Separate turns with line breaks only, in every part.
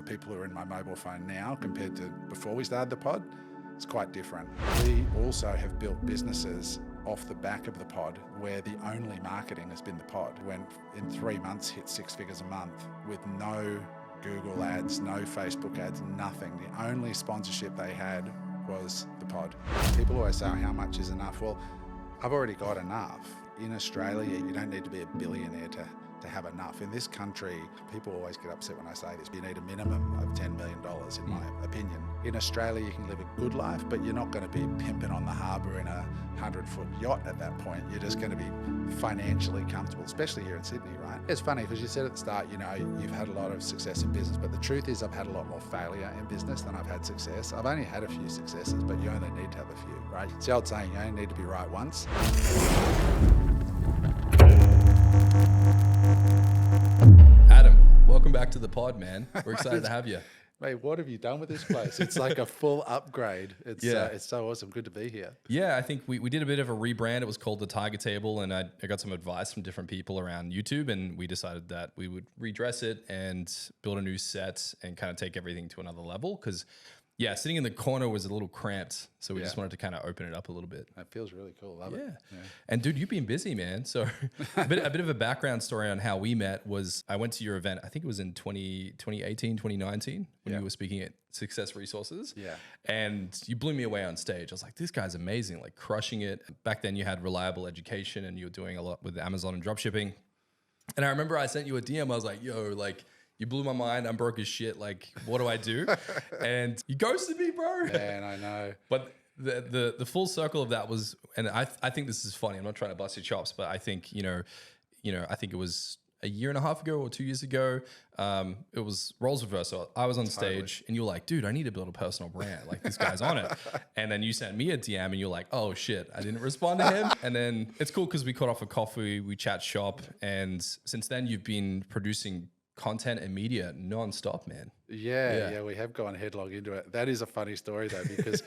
people who are in my mobile phone now compared to before we started the pod, it's quite different. We also have built businesses off the back of the pod where the only marketing has been the pod. When in 3 months hit 6 figures a month with no Google ads, no Facebook ads, nothing. The only sponsorship they had was the pod. People always say, how much is enough? Well, I've already got enough. In Australia, you don't need to be a billionaire to have enough. In this country, people always get upset when I say this. You need a minimum of $10 million, in my opinion. In Australia, you can live a good life, but you're not going to be pimping on the harbour in a 100-foot yacht at that point. You're just going to be financially comfortable, especially here in Sydney, right? It's funny because you said at the start, you know, you've had a lot of success in business, but the truth is I've had a lot more failure in business than I've had success. I've only had a few successes, but you only need to have a few, right? It's the old saying, you only need to be right once.
Welcome back to the pod, man. We're excited to have you.
Mate, what have you done with this place? It's like a full upgrade. It's so awesome. Good to be here.
Yeah, I think we did a bit of a rebrand. It was called the Tiger Table, and I got some advice from different people around YouTube, and we decided that we would redress it and build a new set and kind of take everything to another level because, yeah, sitting in the corner was a little cramped, so we just wanted to kind of open it up a little bit.
That feels really cool. Love it. Yeah.
And dude, you've been busy, man. So a bit of a background story on how we met was I went to your event, I think it was in 2018, 2019, when you were speaking at Success Resources.
Yeah.
And you blew me away on stage. I was like, this guy's amazing, like crushing it. Back then you had Reliable Education and you were doing a lot with Amazon and dropshipping. And I remember I sent you a DM. I was like, yo, like, you blew my mind. I'm broke as shit. Like, what do I do? And you ghosted me, bro.
Man, I know.
But the full circle of that was, and I think this is funny. I'm not trying to bust your chops, but I think, you know, I think it was a year and a half ago or 2 years ago. It was roles reversed. So I was on stage and you were like, dude, I need to build a personal brand. Like this guy's on it. And then you sent me a DM and you're like, oh shit, I didn't respond to him. And then it's cool because we caught off a coffee, we chat shop. And since then you've been producing content and media non-stop, man.
Yeah, we have gone headlong into it. That is a funny story though, because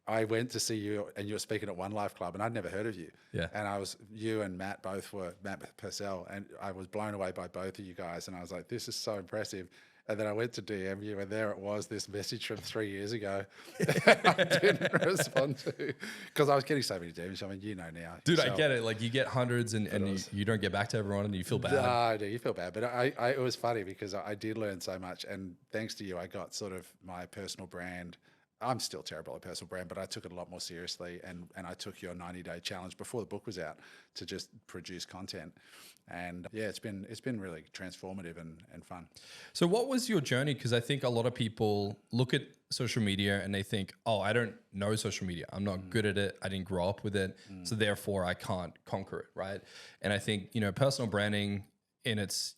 I went to see you and you were speaking at One Life Club and I'd never heard of you.
Yeah.
And you and Matt both were, Matt Purcell, and I was blown away by both of you guys. And I was like, this is so impressive. And then I went to DM you and there it was, this message from 3 years ago I didn't respond to because I was getting so many DMs. I mean, you know now.
Dude, I get it. Like you get hundreds and you don't get back to everyone and you feel bad.
No, you feel bad. But it was funny because I did learn so much. And thanks to you, I got sort of my personal brand. I'm still terrible at personal brand, but I took it a lot more seriously. And I took your 90-day challenge before the book was out to just produce content. And yeah, it's been really transformative and fun.
So what was your journey? Because I think a lot of people look at social media and they think, oh, I don't know social media. I'm not good at it. I didn't grow up with it. So therefore I can't conquer it, right? And I think, you know, personal branding in its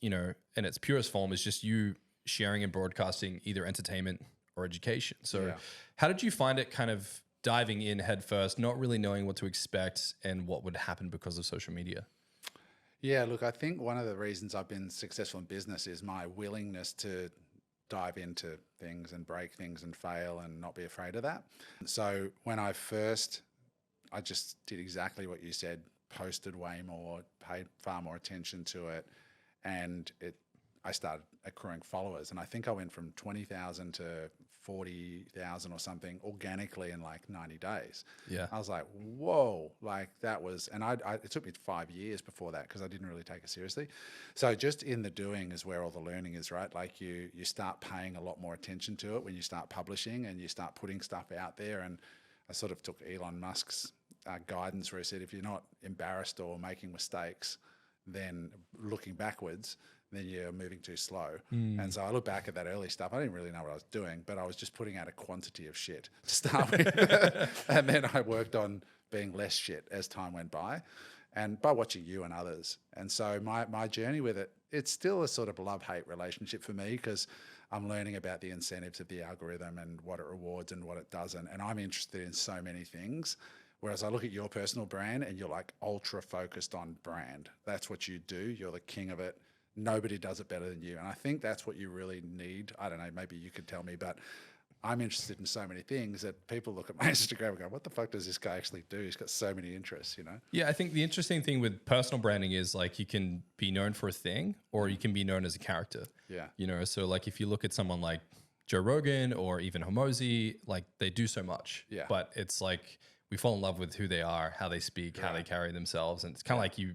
purest form is just you sharing and broadcasting either entertainment or education. So how did you find it kind of diving in head first, not really knowing what to expect and what would happen because of social media?
Yeah, look, I think one of the reasons I've been successful in business is my willingness to dive into things and break things and fail and not be afraid of that. So when I just did exactly what you said, posted way more, paid far more attention to it, and I started accruing followers. And I think I went from 20,000 to 40,000 or something organically in like 90 days.
Yeah.
I was like, whoa, like that was, and it took me 5 years before that because I didn't really take it seriously. So just in the doing is where all the learning is, right? Like you start paying a lot more attention to it when you start publishing and you start putting stuff out there. And I sort of took Elon Musk's guidance where he said, if you're not embarrassed or making mistakes, then looking backwards, then you're moving too slow. And so I look back at that early stuff. I didn't really know what I was doing, but I was just putting out a quantity of shit to start with. And then I worked on being less shit as time went by and by watching you and others. And so my journey with it, it's still a sort of love-hate relationship for me because I'm learning about the incentives of the algorithm and what it rewards and what it doesn't. And I'm interested in so many things. Whereas I look at your personal brand and you're like ultra focused on brand. That's what you do. You're the king of it. Nobody does it better than you. And I think that's what you really need. I don't know, maybe you could tell me, but I'm interested in so many things that people look at my Instagram and go, what the fuck does this guy actually do? He's got so many interests, you know?
Yeah, I think the interesting thing with personal branding is like you can be known for a thing or you can be known as a character.
Yeah.
You know, so like if you look at someone like Joe Rogan or even Hormozi, like they do so much.
Yeah.
But it's like we fall in love with who they are, how they speak, how they carry themselves. And it's kind of like you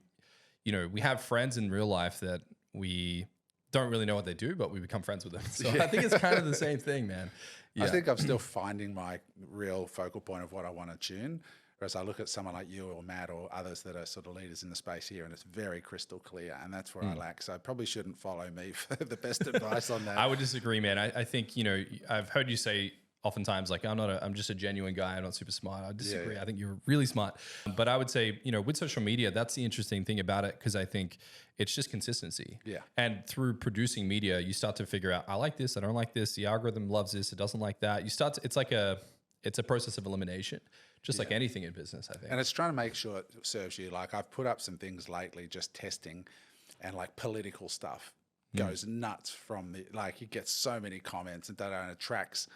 know, we have friends in real life that we don't really know what they do, but we become friends with them. So I think it's kind of the same thing, man. Yeah.
I think I'm still finding my real focal point of what I want to tune. Whereas I look at someone like you or Matt or others that are sort of leaders in the space here, and it's very crystal clear, and that's where I lack. So I probably shouldn't follow me for the best advice on that.
I would disagree, man. I think, you know, I've heard you say oftentimes like, I'm just a genuine guy. I'm not super smart. I disagree. I think you're really smart. But I would say, you know, with social media, that's the interesting thing about it, because I think it's just consistency.
Yeah.
And through producing media, you start to figure out, I like this, I don't like this. The algorithm loves this, it doesn't like that. You start to, it's a process of elimination, just like anything in business, I think.
And it's trying to make sure it serves you. Like I've put up some things lately, just testing, and like political stuff goes nuts from the, like you get so many comments and that attracts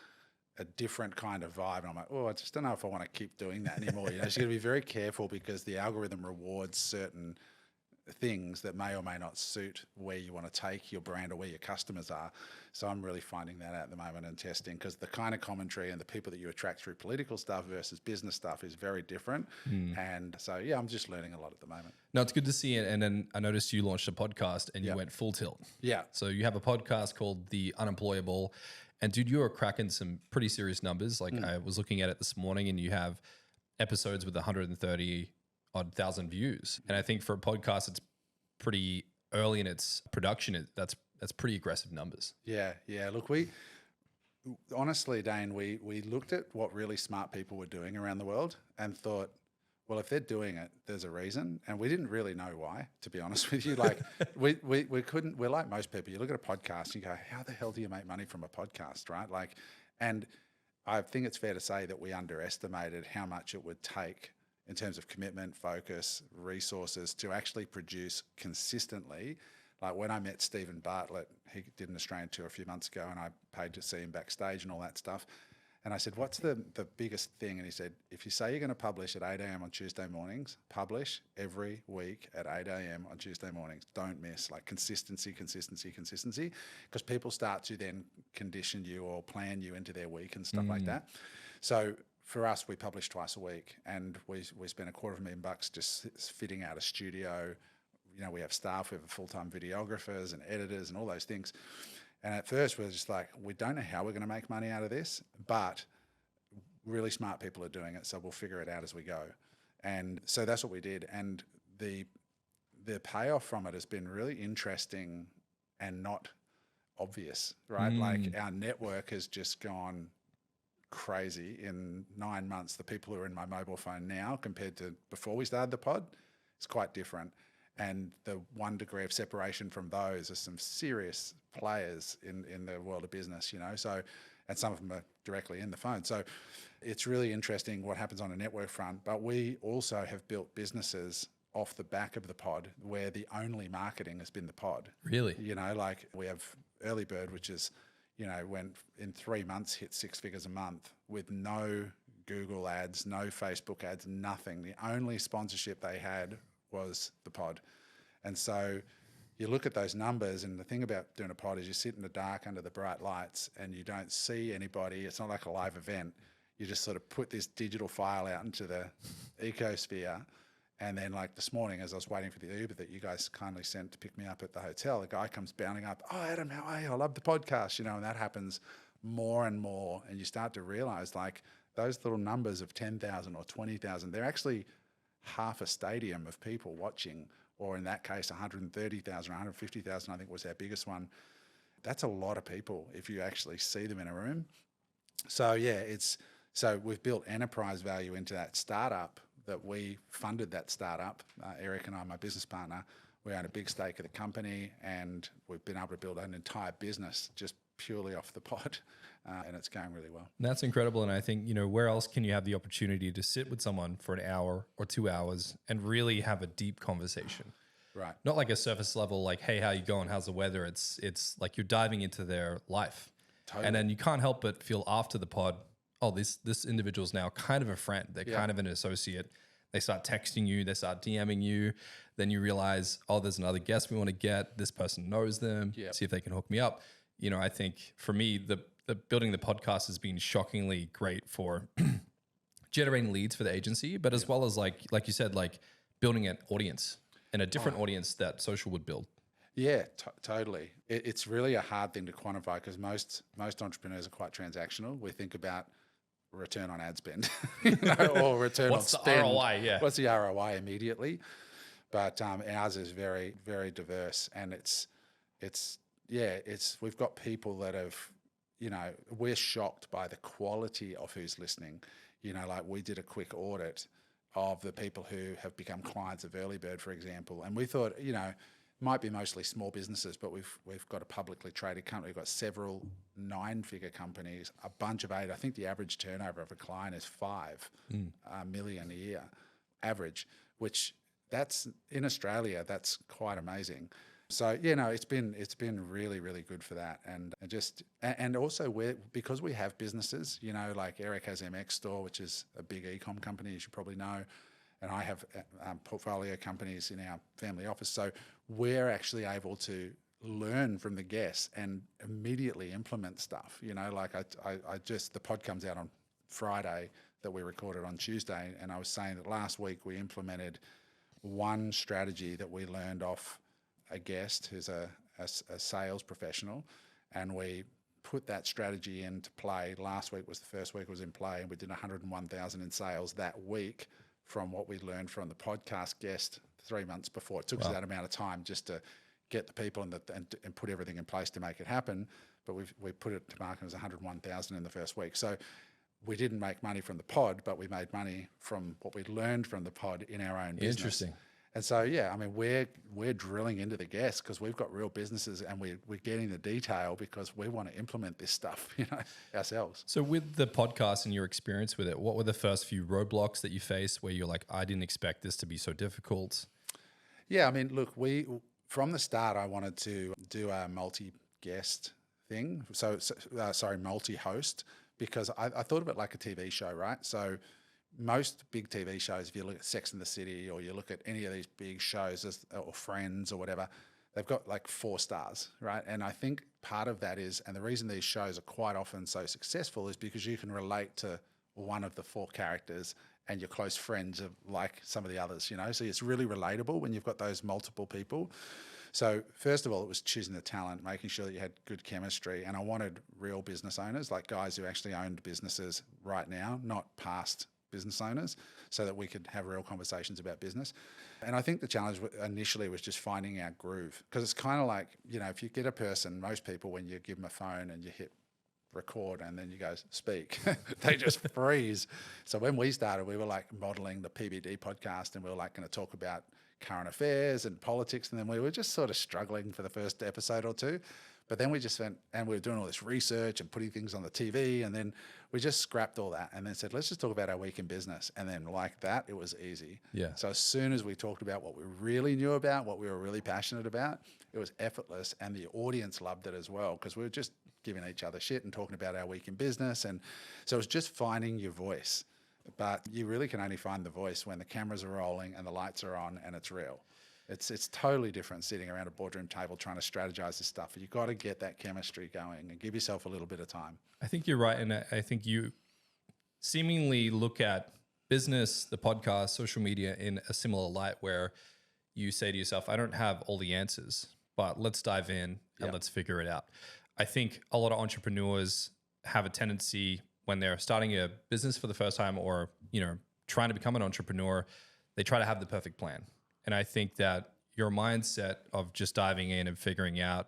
a different kind of vibe. And I'm like, oh, I just don't know if I want to keep doing that anymore. You know, so you got to be very careful, because the algorithm rewards certain things that may or may not suit where you want to take your brand or where your customers are. So I'm really finding that out at the moment and testing, because the kind of commentary and the people that you attract through political stuff versus business stuff is very different. And so, yeah, I'm just learning a lot at the moment.
No, it's good to see it. And then I noticed you launched a podcast and you went full tilt.
Yeah.
So you have a podcast called The Unemployable. And dude, you are cracking some pretty serious numbers. Like I was looking at it this morning, and you have episodes with 130 odd thousand views. And I think for a podcast, it's pretty early in its production. That's pretty aggressive numbers.
Yeah. Look, we honestly, Dane, we looked at what really smart people were doing around the world and thought, well, if they're doing it, there's a reason. And we didn't really know why, to be honest with you. Like we couldn't, we're like most people. You look at a podcast and you go, how the hell do you make money from a podcast, right? Like, and I think it's fair to say that we underestimated how much it would take in terms of commitment, focus, resources to actually produce consistently. Like when I met Stephen Bartlett, he did an Australian tour a few months ago, and I paid to see him backstage and all that stuff. And I said, what's the biggest thing? And he said, if you say you're going to publish at 8 a.m. on Tuesday mornings, publish every week at 8 a.m. on Tuesday mornings. Don't miss. Like consistency, because people start to then condition you or plan you into their week and stuff like that. So for us, we publish twice a week, and we spend $250,000 just fitting out a studio. You know, we have staff, we have full-time videographers and editors and all those things. And at first we were just like, we don't know how we're going to make money out of this, but really smart people are doing it, so we'll figure it out as we go. And so that's what we did. And the payoff from it has been really interesting and not obvious, right? Like our network has just gone crazy in 9 months. The people who are in my mobile phone now compared to before we started the pod, it's quite different. And the 1 degree of separation from those are some serious players in the world of business, you know. So, and some of them are directly in the phone. So it's really interesting what happens on a network front. But we also have built businesses off the back of the pod where the only marketing has been the pod.
Really?
You know, like we have Early Bird, which is, you know, when in 3 months hit 6 figures a month with no Google ads, no Facebook ads, nothing. The only sponsorship they had was the pod. And so you look at those numbers, and the thing about doing a pod is you sit in the dark under the bright lights and you don't see anybody. It's not like a live event. You just sort of put this digital file out into the ecosphere. And then like this morning, as I was waiting for the Uber that you guys kindly sent to pick me up at the hotel, a guy comes bounding up, oh, Adam, how are you? I love the podcast, you know, and that happens more and more. And you start to realize like those little numbers of 10,000 or 20,000, they're actually half a stadium of people watching, or in that case, 130,000 or 150,000, I think was our biggest one. That's a lot of people if you actually see them in a room. So yeah, so we've built enterprise value into that startup that we funded that startup. Eric and I, my business partner, we own a big stake of the company, and we've been able to build an entire business just purely off the pod, and it's going really well.
That's incredible. And I think, you know, where else can you have the opportunity to sit with someone for an hour or 2 hours and really have a deep conversation?
Right.
Not like a surface level, like, hey, how you going? How's the weather? It's like you're diving into their life. Totally. And then you can't help but feel after the pod, oh, this individual's now kind of a friend. They're kind of an associate. They start texting you, they start DMing you. Then you realize, oh, there's another guest we want to get. This person knows them. See if they can hook me up. You know, I think for me, the building the podcast has been shockingly great for generating leads for the agency, but as well as like you said, like building an audience and a different audience that social would build.
Yeah, totally. It's really a hard thing to quantify because most entrepreneurs are quite transactional. We think about return on ad spend, or return
What's
on
the
spend.
ROI? Yeah.
What's the ROI immediately? But ours is very, very diverse, and we've got people that have, we're shocked by the quality of who's listening. Like we did a quick audit of the people who have become clients of Earlybird, for example, and we thought, might be mostly small businesses, but we've got a publicly traded company. We've got several 9-figure companies, a bunch of 8. I think the average turnover of a client is 5 million a year, average. Which that's in Australia. That's quite amazing. So it's been really, really good for that, and also because we have businesses, like Eric has MX Store, which is a big e-com company, as you probably know. And I have portfolio companies in our family office. So we're actually able to learn from the guests and immediately implement stuff. Like the pod comes out on Friday that we recorded on Tuesday. And I was saying that last week we implemented one strategy that we learned off a guest who's a sales professional. And we put that strategy into play. Last week was the first week it was in play, and we did 101,000 in sales that week from what we learned from the podcast guest 3 months before. It took us that amount of time just to get the people and put everything in place to make it happen. But we put it to market as 101,000 in the first week. So we didn't make money from the pod, but we made money from what we learned from the pod in our own business.
Interesting.
And so, we're drilling into the guests because we've got real businesses, and we're getting the detail because we want to implement this stuff, ourselves.
So with the podcast and your experience with it, what were the first few roadblocks that you faced where you're like, I didn't expect this to be so difficult?
Yeah, look, from the start, I wanted to do a multi-guest thing. Multi-host, because I thought of it like a TV show, right? So most big TV shows, if you look at Sex and the City or you look at any of these big shows or Friends or whatever, they've got like 4 stars, right? And I think part of that is, and the reason these shows are quite often so successful is because you can relate to one of the 4 characters and you're close friends of like some of the others, So it's really relatable when you've got those multiple people. So first of all, it was choosing the talent, making sure that you had good chemistry. And I wanted real business owners, like guys who actually owned businesses right now, not past business owners, so that we could have real conversations about business. And I think the challenge initially was just finding our groove, because it's kind of like, if you get a person, most people, when you give them a phone and you hit record and then you go speak, they just freeze. So when we started, we were like modeling the PBD podcast, and we were like going to talk about current affairs and politics, and then we were just sort of struggling for the first episode or 2. But then we just went, and we were doing all this research and putting things on the TV, and then we just scrapped all that and then said, let's just talk about our week in business. And then like that, it was easy.
Yeah.
So as soon as we talked about what we really knew about, what we were really passionate about, it was effortless, and the audience loved it as well, because we were just giving each other shit and talking about our week in business. And so it was just finding your voice. But you really can only find the voice when the cameras are rolling and the lights are on and it's real. It's totally different sitting around a boardroom table trying to strategize this stuff. You've got to get that chemistry going and give yourself a little bit of time.
I think you're right. And I think you seemingly look at business, the podcast, social media in a similar light, where you say to yourself, I don't have all the answers, but let's dive in and let's figure it out. I think a lot of entrepreneurs have a tendency when they're starting a business for the first time, or, trying to become an entrepreneur, they try to have the perfect plan. And I think that your mindset of just diving in and figuring out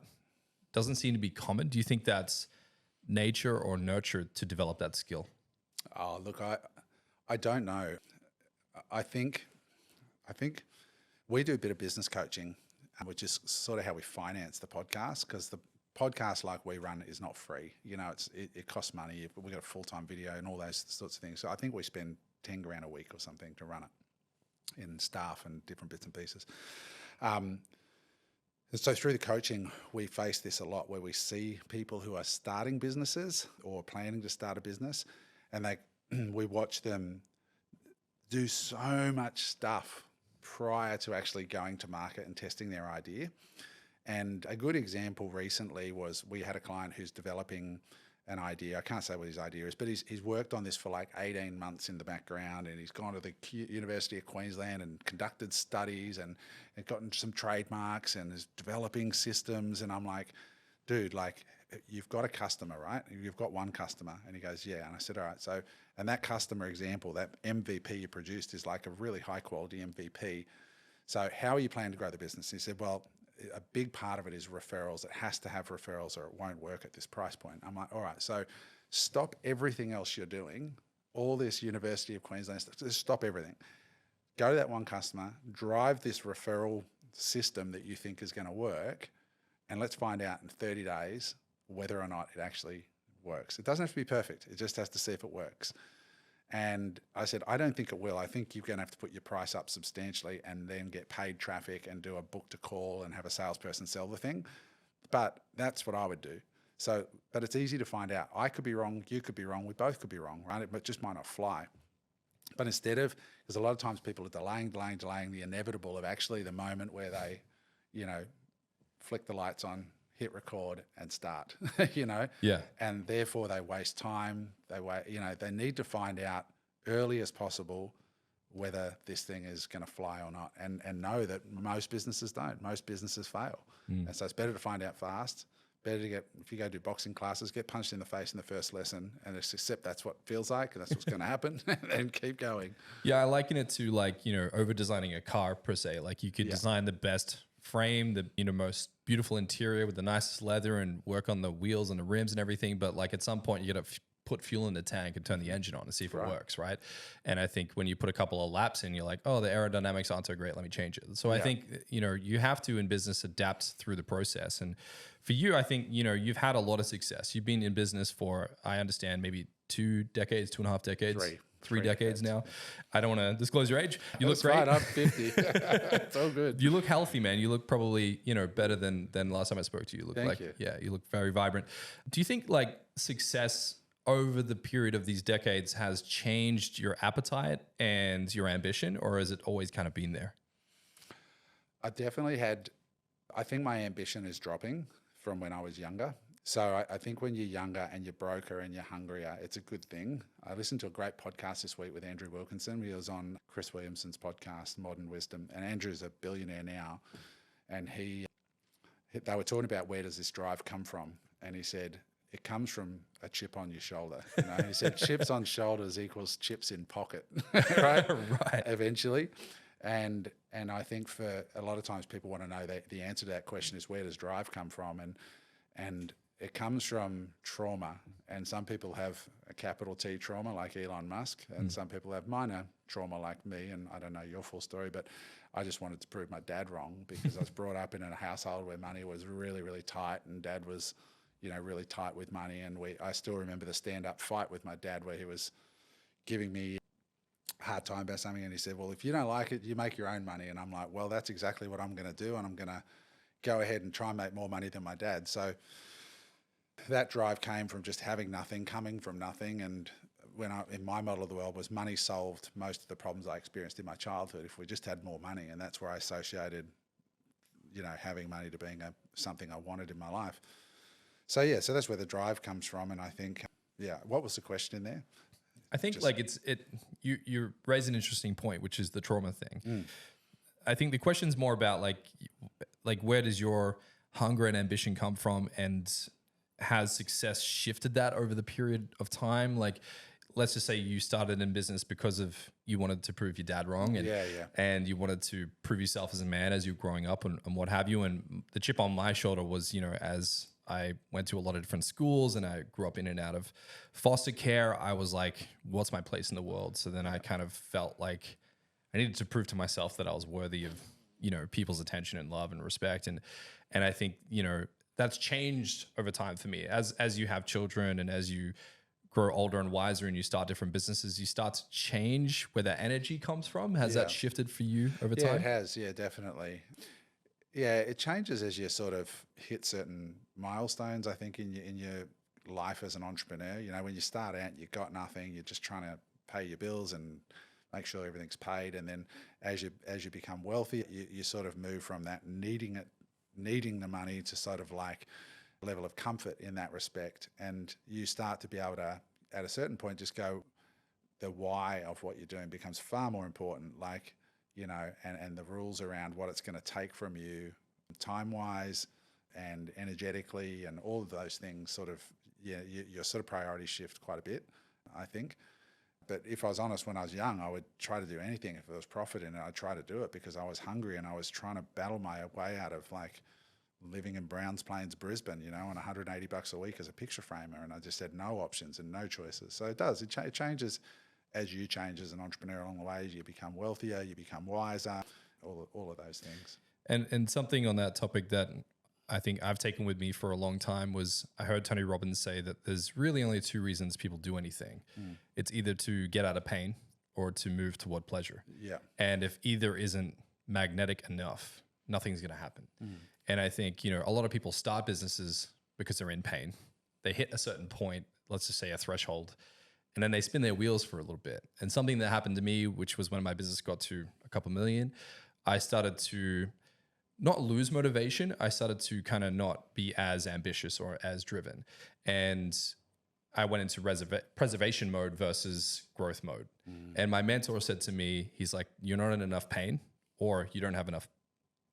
doesn't seem to be common. Do you think that's nature or nurture to develop that skill?
Oh, look, I don't know. I think we do a bit of business coaching, which is sort of how we finance the podcast, because the podcast like we run is not free. It costs money. We've got a full-time video and all those sorts of things. So I think we spend 10 grand a week or something to run it, in staff and different bits and pieces. And so through the coaching, we face this a lot, where we see people who are starting businesses or planning to start a business, and we watch them do so much stuff prior to actually going to market and testing their idea. And a good example recently was we had a client who's developing an idea. I can't say what his idea is, but he's worked on this for like 18 months in the background, and he's gone to the University of Queensland and conducted studies and gotten some trademarks and is developing systems. And I'm like, dude, like, you've got a customer, right? You've got one customer. And he goes, yeah. And I said, all right. So, and that customer example, that MVP you produced is like a really high quality MVP. So how are you planning to grow the business? And he said, well, a big part of it is referrals. It has to have referrals or it won't work at this price point. I'm like, all right, so stop everything else you're doing, all this University of Queensland stuff, just stop everything. Go to that one customer, drive this referral system that you think is going to work, and let's find out in 30 days whether or not it actually works. It doesn't have to be perfect. It just has to see if it works. And I said, I don't think it will. I think you're going to have to put your price up substantially and then get paid traffic and do a book to call and have a salesperson sell the thing. But that's what I would do. So, but it's easy to find out. I could be wrong. You could be wrong. We both could be wrong, right? It just might not fly. But instead of, because a lot of times people are delaying the inevitable of actually the moment where they, flick the lights on, hit record and start,
Yeah.
and therefore they waste time. They need to find out early as possible whether this thing is going to fly or not, and know that most businesses don't. Most businesses fail. And so it's better to find out fast. Better to if you go do boxing classes, get punched in the face in the first lesson and just accept that's what it feels like and that's what's going to happen, and keep going.
Yeah, I liken it to over designing a car per se. Like you could design the best frame, the most beautiful interior with the nicest leather and work on the wheels and the rims and everything. But like at some point you got to put fuel in the tank and turn the engine on and see if it works, right? And I think when you put a couple of laps in, you're like, oh, the aerodynamics aren't so great, let me change it. So I think, you have to in business adapt through the process. And for you, I think, you've had a lot of success. You've been in business for, I understand, maybe 2 decades, 2.5 decades. Three decades now. I don't want to disclose your age. You look great.
Fine, I'm 50. It's all good.
You look healthy, man. You look probably, better than last time I spoke to you.
Thank you.
Yeah, you look very vibrant. Do you think like success over the period of these decades has changed your appetite and your ambition, or has it always kind of been there?
I think my ambition is dropping from when I was younger. So I think when you're younger and you're broker and you're hungrier, it's a good thing. I listened to a great podcast this week with Andrew Wilkinson. He was on Chris Williamson's podcast, Modern Wisdom, and Andrew's a billionaire now. And they were talking about where does this drive come from? And he said, it comes from a chip on your shoulder. He said chips on shoulders equals chips in pocket, right?
Right.
Eventually. And I think for a lot of times people want to know that the answer to that question is where does drive come from? And it comes from trauma, and some people have a capital T trauma like Elon Musk, and some people have minor trauma like me, and I don't know your full story, but I just wanted to prove my dad wrong because I was brought up in a household where money was really, really tight, and dad was, really tight with money, and I still remember the stand-up fight with my dad where he was giving me a hard time about something, and he said, well, if you don't like it, you make your own money. And I'm like, well, that's exactly what I'm going to do, and I'm going to go ahead and try and make more money than my dad. So that drive came from just having nothing, coming from nothing. And in my model of the world was money solved most of the problems I experienced in my childhood if we just had more money. And that's where I associated, having money to being something I wanted in my life. So that's where the drive comes from. And I think, what was the question in there?
I think you raise an interesting point, which is the trauma thing. I think the question's more about like where does your hunger and ambition come from, and has success shifted that over the period of time? Like, let's just say you started in business because of you wanted to prove your dad wrong, and you wanted to prove yourself as a man as you're growing up and what have you. And the chip on my shoulder was, as I went to a lot of different schools and I grew up in and out of foster care, I was like, what's my place in the world? So then I kind of felt like I needed to prove to myself that I was worthy of, people's attention and love and respect. And I think, that's changed over time for me as you have children and as you grow older and wiser and you start different businesses, you start to change where that energy comes from. Has that shifted for you over time?
Yeah, it has. Yeah, definitely. Yeah, it changes as you sort of hit certain milestones, I think, in your life as an entrepreneur. When you start out, you've got nothing, you're just trying to pay your bills and make sure everything's paid. And then as you become wealthy, you sort of move from that needing the money to sort of like level of comfort in that respect. And you start to be able to, at a certain point, just go, the why of what you're doing becomes far more important. Like, you know, and the rules around what it's going to take from you time-wise and energetically and all of those things sort of, yeah, your sort of priorities shift quite a bit, I think. But if I was honest, when I was young, I would try to do anything. If there was profit in it, I'd try to do it because I was hungry and I was trying to battle my way out of like living in Browns Plains, Brisbane, you know, on $180 a week as a picture framer. And I just had no options and no choices. So it does, it changes as you change as an entrepreneur along the way. You become wealthier, you become wiser, all of those things.
And something on that topic that I think I've taken with me for a long time was I heard Tony Robbins say that there's really only two reasons people do anything. It's either to get out of pain or to move toward pleasure.
Yeah.
And if either isn't magnetic enough, nothing's going to happen. And I think, you know, a lot of people start businesses because they're in pain. They hit a certain point, let's just say a threshold, and then they spin their wheels for a little bit. And something that happened to me, which was when my business got to a couple million, I started to not lose motivation. I started to kind of not be as ambitious or as driven. And I went into preservation mode versus growth mode. And my mentor said to me, he's like, you're not in enough pain or you don't have enough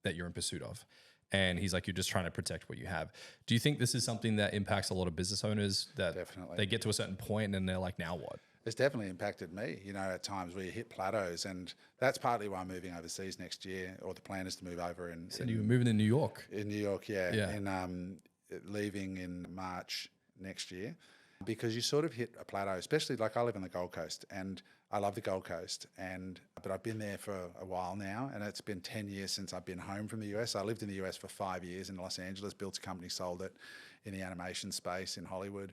that you're in pursuit of. And he's like, you're just trying to protect what you have. Do you think this is something that impacts a lot of business owners, that
Definitely.
they get to a certain point and they're like, now what?
It's definitely impacted me, you know, at times where you hit plateaus. And that's partly why I'm moving overseas next year, or the plan is to move over in
You were moving to New York.
In New York, yeah.
Yeah.
And leaving in March next year, because you sort of hit a plateau, especially like I live on the Gold Coast and I love the Gold Coast, but I've been there for a while now, and it's been 10 years since I've been home from the US. I lived in the US for 5 years in Los Angeles, built a company, sold it in the animation space in Hollywood,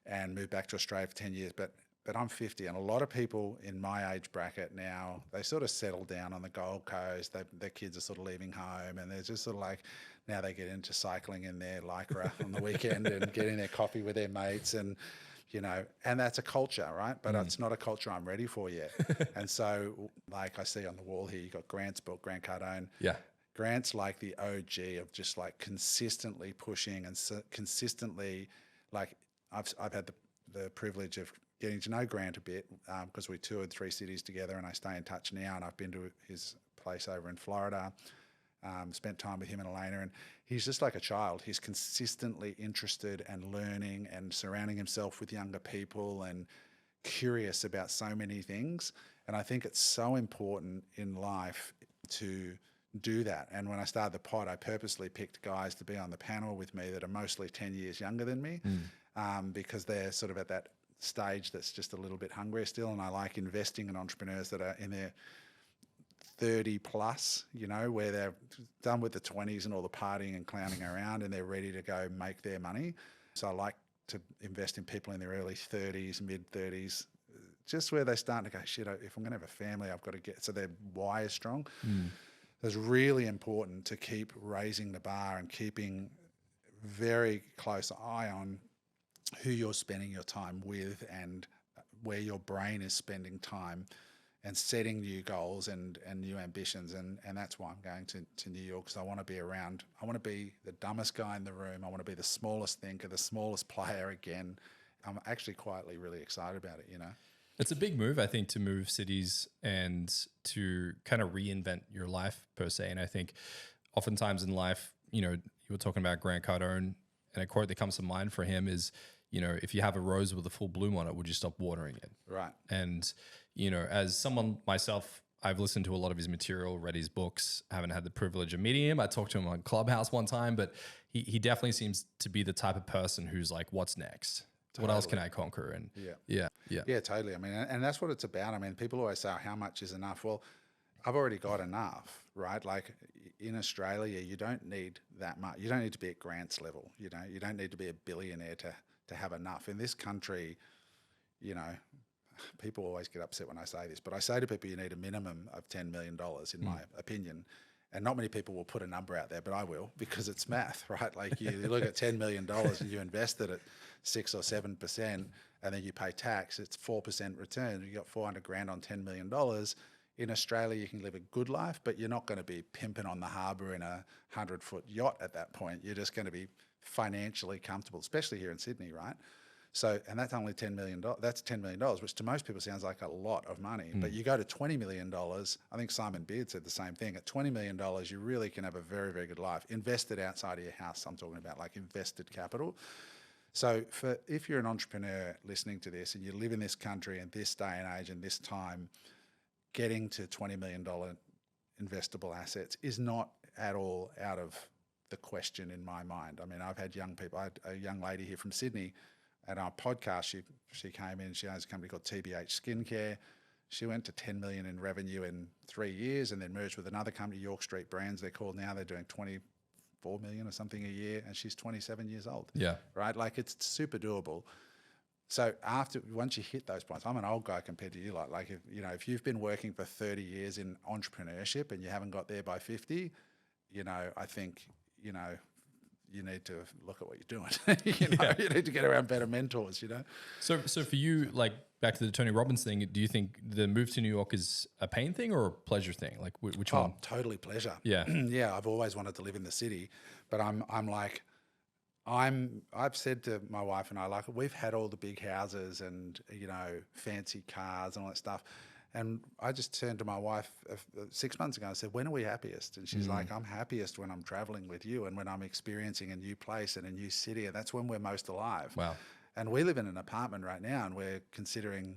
and moved back to Australia for 10 years. But I'm 50, and a lot of people in my age bracket now, they sort of settle down on the Gold Coast. Their kids are sort of leaving home, and they're just sort of like, now they get into cycling in their Lycra on the weekend and getting their coffee with their mates, and you know, and that's a culture, right? But it's not a culture I'm ready for yet. And so, like I see on the wall here, you got Grant's book, Grant Cardone.
Yeah.
Grant's like the OG of just like consistently pushing and consistently, like I've had the privilege of getting to know Grant a bit because we toured 3 cities together, and I stay in touch now. And I've been to his place over in Florida, spent time with him and Elena, and he's just like a child. He's consistently interested and learning and surrounding himself with younger people and curious about so many things. And I think it's so important in life to do that. And when I started the pod, I purposely picked guys to be on the panel with me that are mostly 10 years younger than me, because they're sort of at that stage that's just a little bit hungrier still. And I like investing in entrepreneurs that are in their 30 plus, you know, where they're done with the 20s and all the partying and clowning around, and they're ready to go make their money. So I like to invest in people in their early 30s, mid 30s, just where they're starting to go, shit, if I'm going to have a family, I've got to get, so their why is strong. It's really important to keep raising the bar and keeping very close eye on who you're spending your time with and where your brain is spending time, and setting new goals and new ambitions. And that's why I'm going to New York, because I want to be around. I want to be the dumbest guy in the room. I want to be the smallest thinker, the smallest player again. I'm actually quietly really excited about it, you know.
It's a big move, I think, to move cities and to kind of reinvent your life per se. And I think oftentimes in life, you know, you were talking about Grant Cardone, and a quote that comes to mind for him is, you know, if you have a rose with a full bloom on it, would you stop watering it?
Right.
And, you know, as someone myself, I've listened to a lot of his material, read his books, haven't had the privilege of meeting him. I talked to him on Clubhouse one time, but he definitely seems to be the type of person who's like, what's next? What else can I conquer? And yeah,
totally. I mean, and that's what it's about. I mean, people always say, how much is enough? Well, I've already got enough, right? Like in Australia, you don't need that much. You don't need to be at Grant's level. You know, you don't need to be a billionaire to have enough. In this country, you know, people always get upset when I say this, but I say to people, you need a minimum of $10 million, in my opinion. And not many people will put a number out there, but I will, because it's math, right? Like you look at $10 million and you invest it at 6 or 7%, and then you pay tax, it's 4% return. You got 400 grand on $10 million. In Australia, you can live a good life, but you're not going to be pimping on the harbour in a 100-foot yacht at that point. You're just going to be financially comfortable, especially here in Sydney, right? So, and that's only $10 million. That's $10 million, which to most people sounds like a lot of money. But you go to $20 million, I think Simon Beard said the same thing. At $20 million, you really can have a very, very good life. Invested outside of your house, I'm talking about like invested capital. So if you're an entrepreneur listening to this and you live in this country in this day and age and this time, getting to $20 million investable assets is not at all out of the question in my mind. I mean, I've had young people. I had a young lady here from Sydney at our podcast. She came in. She owns a company called TBH Skincare. She went to 10 million in revenue in 3 years, and then merged with another company, York Street Brands. They're called now. They're doing 24 million or something a year, and she's 27 years old.
Yeah.
Right. Like it's super doable. So once you hit those points, I'm an old guy compared to you. Like if you've been working for 30 years in entrepreneurship and you haven't got there by 50, I think you need to look at what you're doing. You need to get around better mentors.
So for you, like back to the Tony Robbins thing, do you think the move to New York is a pain thing or a pleasure thing? Like which one?
Totally pleasure.
Yeah.
Yeah. I've always wanted to live in the city, but I've said to my wife and I, like, we've had all the big houses and, fancy cars and all that stuff. And I just turned to my wife 6 months ago and said, when are we happiest? And she's like, I'm happiest when I'm traveling with you and when I'm experiencing a new place and a new city. And that's when we're most alive.
Wow.
And we live in an apartment right now and we're considering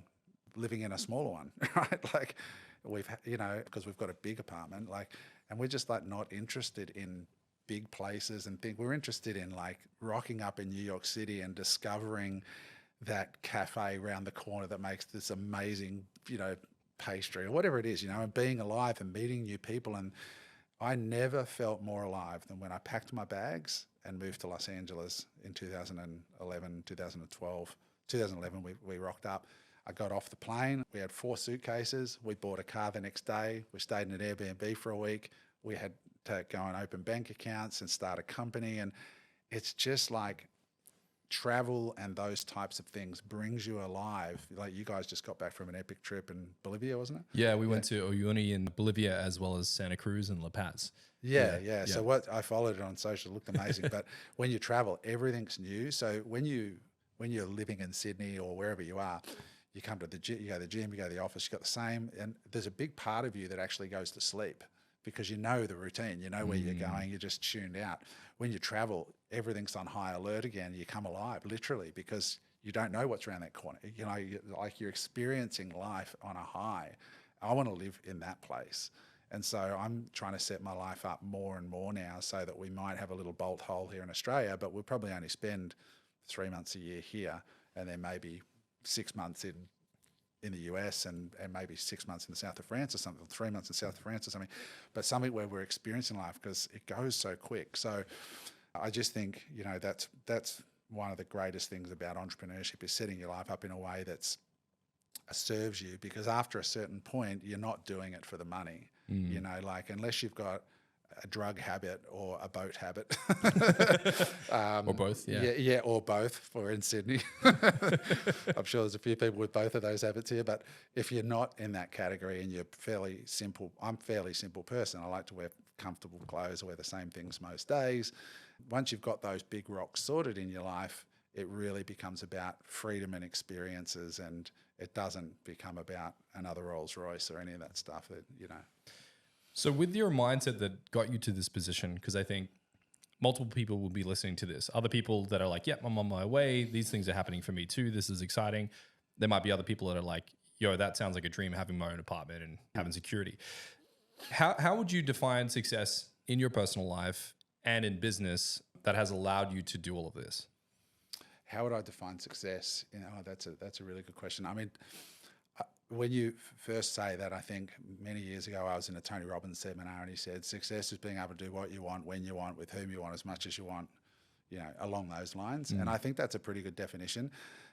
living in a smaller one, right? Like because we've got a big apartment, and we're just like not interested in big places and think we're interested in like rocking up in New York City and discovering that cafe around the corner that makes this amazing, pastry or whatever it is, and being alive and meeting new people. And I never felt more alive than when I packed my bags and moved to Los Angeles in 2011, 2012. 2011, we rocked up. I got off the plane. We had 4 suitcases. We bought a car the next day. We stayed in an Airbnb for a week. We had to go and open bank accounts and start a company. And it's just like travel and those types of things brings you alive. Like you guys just got back from an epic trip in Bolivia, wasn't it?
Yeah, we went to Uyuni in Bolivia as well as Santa Cruz and La Paz.
Yeah. So I followed it on social, it looked amazing. But when you travel, everything's new. So when you're living in Sydney or wherever you are, you come to the gym, you go to the gym, you go to the office, you got the same. And there's a big part of you that actually goes to sleep, because you know the routine, you know where you're going, you're just tuned out. When you travel, everything's on high alert again. You come alive, literally, because you don't know what's around that corner. You're experiencing life on a high. I want to live in that place. And so I'm trying to set my life up more and more now so that we might have a little bolt hole here in Australia, but we'll probably only spend 3 months a year here, and then maybe 6 months in the US and maybe 6 months in the south of France or something, 3 months in the south of France or something, but something where we're experiencing life, because it goes so quick. So I just think, that's one of the greatest things about entrepreneurship, is setting your life up in a way that serves you, because after a certain point, you're not doing it for the money, unless you've got a drug habit or a boat habit.
Or both, yeah.
Yeah, or both, for in Sydney. I'm sure there's a few people with both of those habits here, but if you're not in that category and you're fairly simple, I'm a fairly simple person. I like to wear comfortable clothes, I wear the same things most days. Once you've got those big rocks sorted in your life, it really becomes about freedom and experiences, and it doesn't become about another Rolls Royce or any of that stuff
So with your mindset that got you to this position, because I think multiple people will be listening to this, other people that are like, yep, I'm on my way. These things are happening for me too. This is exciting. There might be other people that are like, yo, that sounds like a dream, having my own apartment and having security. How would you define success in your personal life and in business that has allowed you to do all of this?
How would I define success? That's a really good question. I mean, when you first say that, I think many years ago I was in a Tony Robbins seminar and he said, success is being able to do what you want, when you want, with whom you want, as much as you want, along those lines. And I think that's a pretty good definition.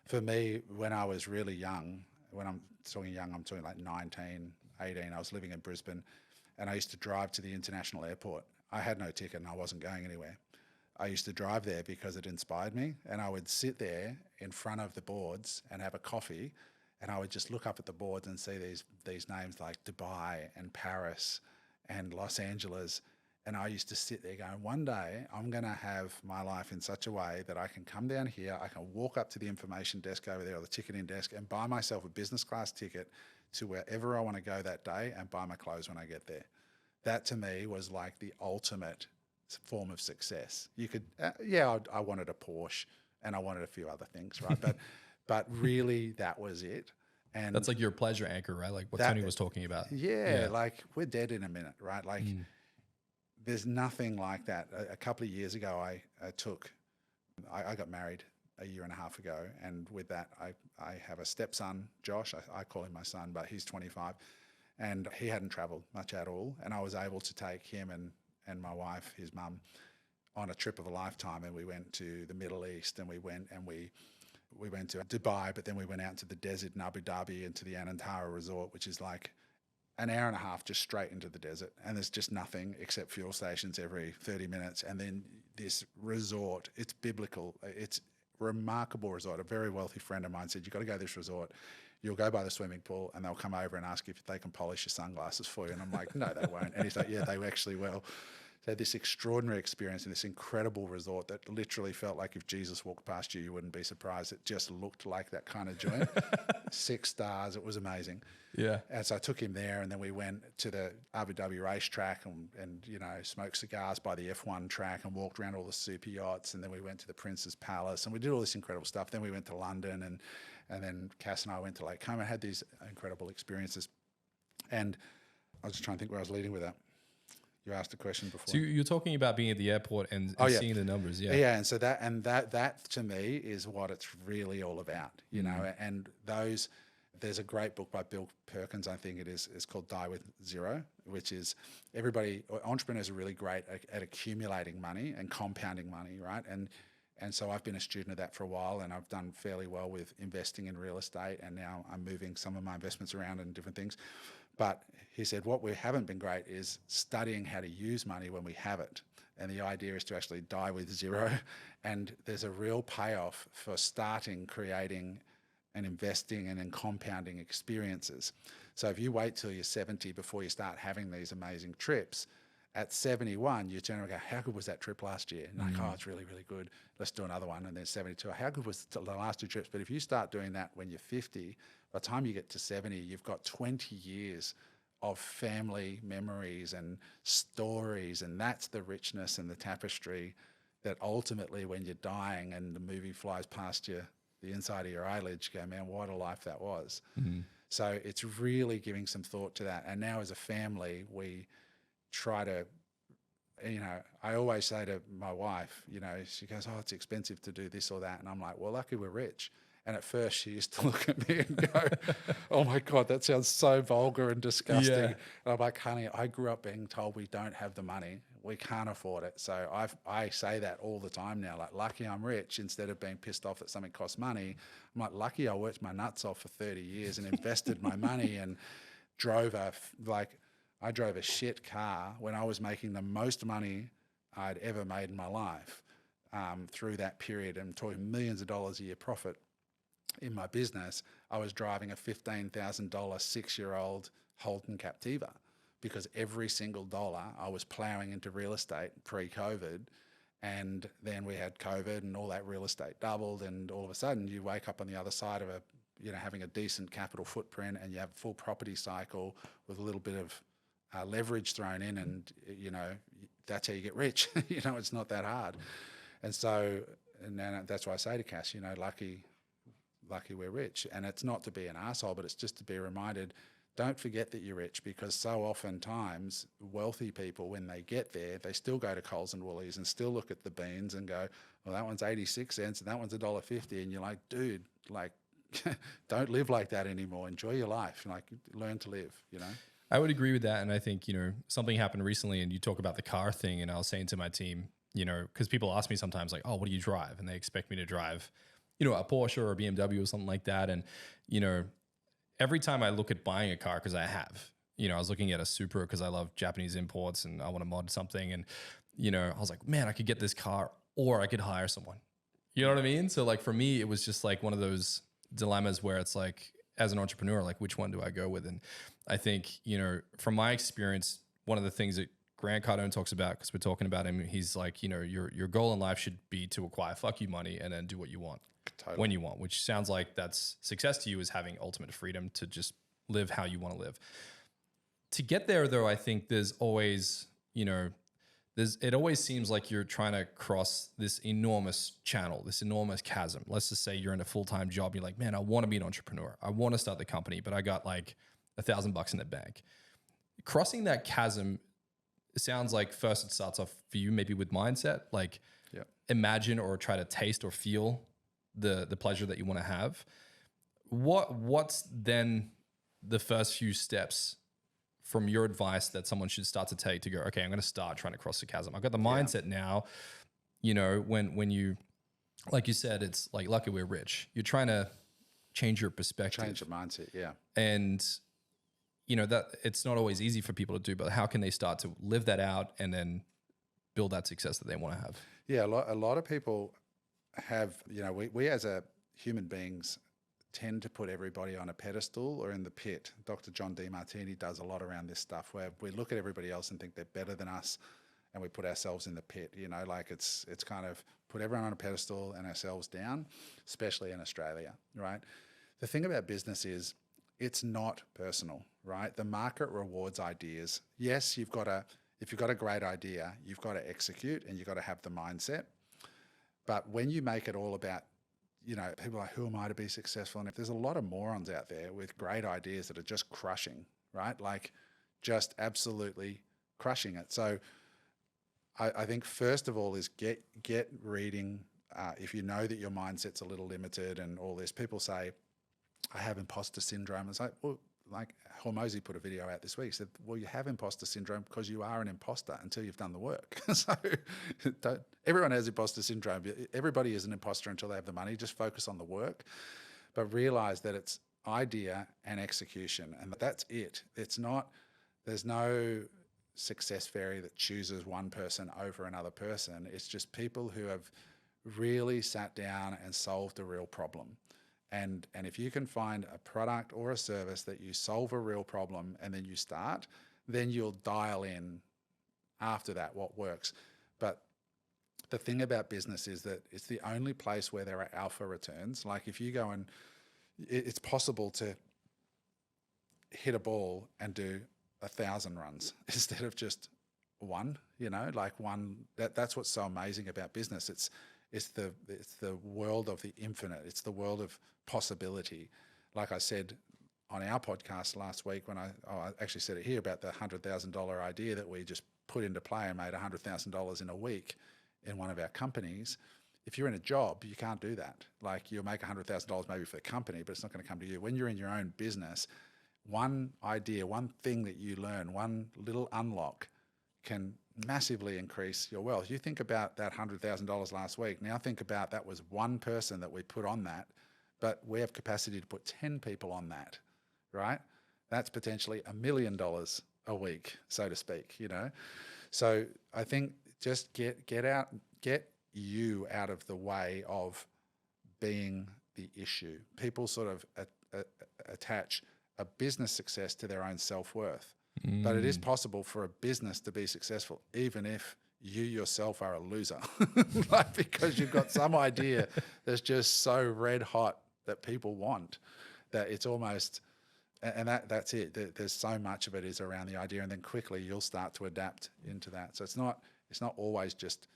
For me, when I was really young, when I'm talking young, I'm talking like 19, 18, I was living in Brisbane and I used to drive to the international airport. I had no ticket and I wasn't going anywhere. I used to drive there because it inspired me, and I would sit there in front of the boards and have a coffee, and I would just look up at the boards and see these names like Dubai and Paris and Los Angeles, And I used to sit there going, one day I'm going to have my life in such a way that I can come down here, I can walk up to the information desk over there or the ticketing desk and buy myself a business class ticket to wherever I want to go that day and buy my clothes when I get there. That to me was like the ultimate form of success. You could, I wanted a Porsche and I wanted a few other things, right? But really that was it. And
That's like your pleasure anchor, right? Like what Tony was talking about.
Yeah, like we're dead in a minute, right? Like there's nothing like that. A couple of years ago, I got married a year and a half ago. And with that, I have a stepson, Josh. I call him my son, but he's 25. And he hadn't traveled much at all. And I was able to take him and my wife, his mum, on a trip of a lifetime. And we went to the Middle East and we went to Dubai, but then we went out to the desert in Abu Dhabi and to the Anantara Resort, which is like an hour and a half just straight into the desert. And there's just nothing except fuel stations every 30 minutes. And then this resort, it's biblical. It's a remarkable resort. A very wealthy friend of mine said, you've got to go to this resort. You'll go by the swimming pool and they'll come over and ask if they can polish your sunglasses for you. And I'm like, no, they won't. And he's like, yeah, they actually will. So this extraordinary experience in this incredible resort that literally felt like if Jesus walked past you, you wouldn't be surprised. It just looked like that kind of joint. 6 stars. It was amazing.
Yeah.
And so I took him there and then we went to the Abu Dhabi racetrack and smoked cigars by the F1 track and walked around all the super yachts. And then we went to the Prince's Palace and we did all this incredible stuff. Then we went to London and then Cass and I went to Lake Como and had these incredible experiences. And I was just trying to think where I was leading with that. You asked a question before.
So you're talking about being at the airport and seeing the numbers, yeah.
Yeah, and so that to me is what it's really all about, you know. And there's a great book by Bill Perkins, I think it is. It's called Die with Zero, which is entrepreneurs are really great at accumulating money and compounding money, right? And so I've been a student of that for a while, and I've done fairly well with investing in real estate, and now I'm moving some of my investments around and different things. But he said, what we haven't been great is studying how to use money when we have it. And the idea is to actually die with zero. And there's a real payoff for starting, creating and investing and in compounding experiences. So if you wait till you're 70 before you start having these amazing trips, at 71, you turn around and go, how good was that trip last year? And like, oh, it's really, really good. Let's do another one. And then 72, how good was the last 2 trips? But if you start doing that when you're 50, by the time you get to 70, you've got 20 years of family memories and stories. And that's the richness and the tapestry that ultimately when you're dying and the movie flies past you, the inside of your eyelids, you go, man, what a life that was. So it's really giving some thought to that. And now as a family, we try to, I always say to my wife, she goes, oh, it's expensive to do this or that. And I'm like, well, lucky we're rich. And at first she used to look at me and go, oh my God, that sounds so vulgar and disgusting.
Yeah.
And I'm like, honey, I grew up being told we don't have the money. We can't afford it. So I say that all the time now, like lucky I'm rich instead of being pissed off that something costs money. I'm like, lucky I worked my nuts off for 30 years and invested my money and I drove a shit car when I was making the most money I'd ever made in my life through that period. I'm talking millions of dollars a year profit in my business. I was driving a $15,000 6-year-old Holden Captiva because every single dollar I was plowing into real estate pre-COVID. And then we had COVID and all that real estate doubled. And all of a sudden you wake up on the other side of having a decent capital footprint and you have a full property cycle with a little bit of leverage thrown in, and that's how you get rich. It's not that hard. And so, and then that's why I say to Cass, lucky we're rich. And it's not to be an asshole, but it's just to be reminded, don't forget that you're rich, because so oftentimes wealthy people, when they get there, they still go to Coles and Woolies and still look at the beans and go, well, that one's 86 cents and that one's $1.50. And you're like, dude, don't live like that anymore. Enjoy your life. Learn to live,
I would agree with that. And I think, something happened recently and you talk about the car thing, and I was saying to my team, because people ask me sometimes like, oh, what do you drive? And they expect me to drive, a Porsche or a BMW or something like that. And, every time I look at buying a car, because I have, I was looking at a Supra because I love Japanese imports and I want to mod something. And, I was like, man, I could get this car or I could hire someone. You know what I mean? So for me, it was just one of those dilemmas where it's as an entrepreneur, which one do I go with? And I think, from my experience, one of the things that Grant Cardone talks about, because we're talking about him, he's like, your goal in life should be to acquire fuck you money and then do what you want when you want, which sounds like that's success to you, is having ultimate freedom to just live how you want to live. To get there, though, I think there's always, it always seems like you're trying to cross this enormous channel, this enormous chasm. Let's just say you're in a full-time job. You're like, man, I want to be an entrepreneur. I want to start the company, but I got like $1,000 in the bank. Crossing that chasm, it sounds like first it starts off for you maybe with mindset, like imagine or try to taste or feel the pleasure that you want to have. What's then the first few steps from your advice that someone should start to take to go, okay, I'm going to start trying to cross the chasm. I've got the mindset now, when you, like you said, it's like, lucky we're rich. You're trying to change your perspective.
Change your mindset, yeah.
And, that it's not always easy for people to do, but how can they start to live that out and then build that success that they want to have?
Yeah, a lot of people have, we as a human beings tend to put everybody on a pedestal or in the pit. Dr. John Demartini does a lot around this stuff, where we look at everybody else and think they're better than us, and we put ourselves in the pit. Like it's kind of put everyone on a pedestal and ourselves down, especially in Australia, right? The thing about business is it's not personal, right? The market rewards ideas. Yes, if you've got a great idea, you've got to execute and you've got to have the mindset. But when you make it all about, people are like, who am I to be successful? And if there's a lot of morons out there with great ideas that are just crushing, right? Like just absolutely crushing it. So I think first of all is get reading. If you know that your mindset's a little limited and all this, people say, I have imposter syndrome. It's like, well, like Hormozi put a video out this week. He said, well, you have imposter syndrome because you are an imposter until you've done the work. So everyone has imposter syndrome. Everybody is an imposter until they have the money. Just focus on the work, but realize that it's idea and execution, and that's it. It's not, there's no success fairy that chooses one person over another person. It's just people who have really sat down and solved a real problem. And if you can find a product or a service that you solve a real problem and then you start, then you'll dial in after that what works. But the thing about business is that it's the only place where there are alpha returns. Like if you go and it's possible to hit a ball and do 1,000 runs instead of just one, like one. That's what's so amazing about business. It's the world of the infinite. It's the world of possibility. Like I said on our podcast last week, when I actually said it here about the $100,000 idea that we just put into play and made $100,000 in a week in one of our companies. If you're in a job, you can't do that. Like you'll make $100,000 maybe for the company, but it's not going to come to you. When you're in your own business, one idea, one thing that you learn, one little unlock can massively increase your wealth. You think about that $100,000 last week. Now think about that was one person that we put on that, but we have capacity to put 10 people on that, right? That's potentially $1 million a week, so to speak, So I think just get you out of the way of being the issue. People sort of attach a business success to their own self-worth. But it is possible for a business to be successful, even if you yourself are a loser, like because you've got some idea that's just so red hot that people want that it's almost, and that's it. There's so much of it is around the idea, and then quickly you'll start to adapt into that. So it's not always just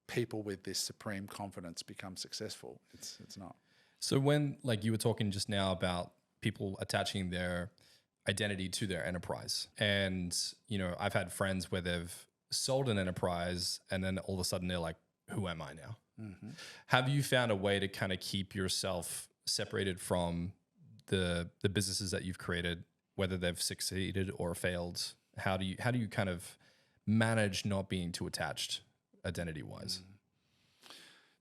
people with this supreme confidence become successful. It's not.
So when, like you were talking just now about people attaching their identity to their enterprise. And, I've had friends where they've sold an enterprise and then all of a sudden they're like, who am I now? Mm-hmm. Have you found a way to kind of keep yourself separated from the businesses that you've created, whether they've succeeded or failed? How do you kind of manage not being too attached identity wise?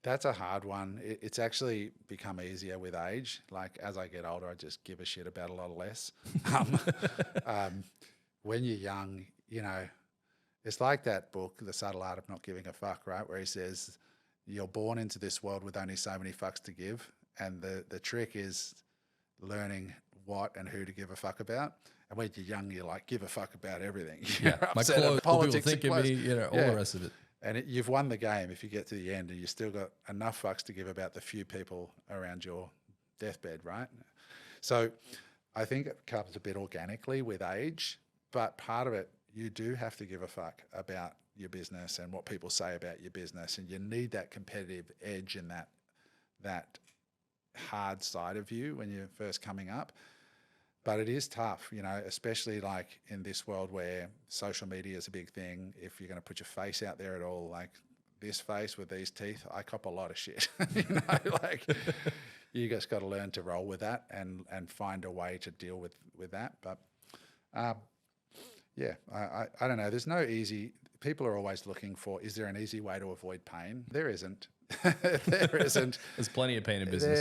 That's a hard one. It's actually become easier with age. Like as I get older, I just give a shit about a lot less. When you're young, it's like that book, The Subtle Art of Not Giving a Fuck, right? Where he says, you're born into this world with only so many fucks to give. And the trick is learning what and who to give a fuck about. And when you're young, you're like, give a fuck about everything.
Yeah,
You're
my
upset at
clothes, what people
politics and
think of
clothes.
me, you know, all
Yeah.
the rest of it.
And you've won the game if you get to the end and you still got enough fucks to give about the few people around your deathbed, right? So I think it comes a bit organically with age, but part of it, you do have to give a fuck about your business and what people say about your business, and you need that competitive edge and that hard side of you when you're first coming up. But it is tough, you know, especially like in this world where social media is a big thing. If you're going to put your face out there at all, like this face with these teeth, I cop a lot of shit. You know, like you just got to learn to roll with that and find a way to deal with that. But yeah, I don't know. There's no easy. People are always looking for, is there an easy way to avoid pain? There isn't. There isn't.
There's plenty of pain in business.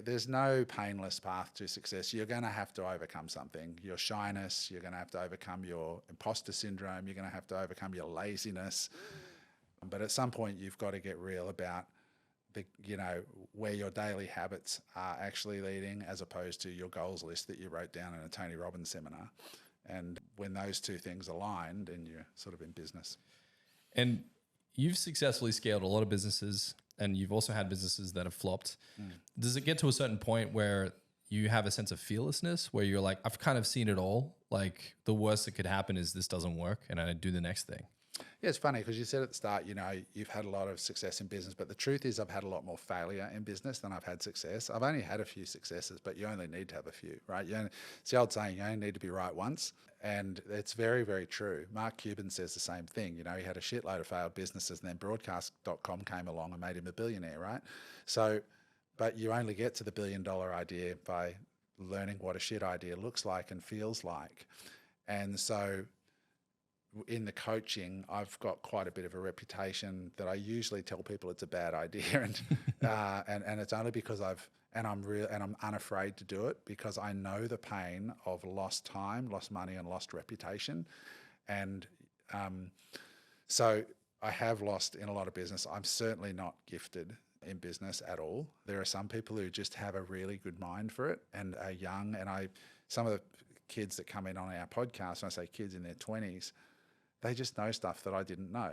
There's no painless path to success. You're going to have to overcome something. Your shyness, you're going to have to overcome your imposter syndrome, you're going to have to overcome your laziness. But at some point, you've got to get real about where your daily habits are actually leading, as opposed to your goals list that you wrote down in a Tony Robbins seminar. And when those two things align, then you're sort of in business.
And you've successfully scaled a lot of businesses, and you've also had businesses that have flopped. Does it get to a certain point where you have a sense of fearlessness, where you're like, I've kind of seen it all. Like the worst that could happen is this doesn't work, and I do the next thing.
Yeah, it's funny because you said at the start, you know, you've had a lot of success in business, but the truth is I've had a lot more failure in business than I've had success. I've only had a few successes, but you only need to have a few, right? It's the old saying, you only need to be right once. And it's very, very true. Mark Cuban says the same thing. You know, he had a shitload of failed businesses, and then broadcast.com came along and made him a billionaire, right? So, but you only get to the $1 billion idea by learning what a shit idea looks like and feels like. And so in the coaching, I've got quite a bit of a reputation that I usually tell people it's a bad idea, and it's only because I'm unafraid to do it, because I know the pain of lost time, lost money, and lost reputation, and so I have lost in a lot of business. I'm certainly not gifted in business at all. There are some people who just have a really good mind for it and are young, and some of the kids that come in on our podcast, when I say kids in their 20s, they just know stuff that I didn't know,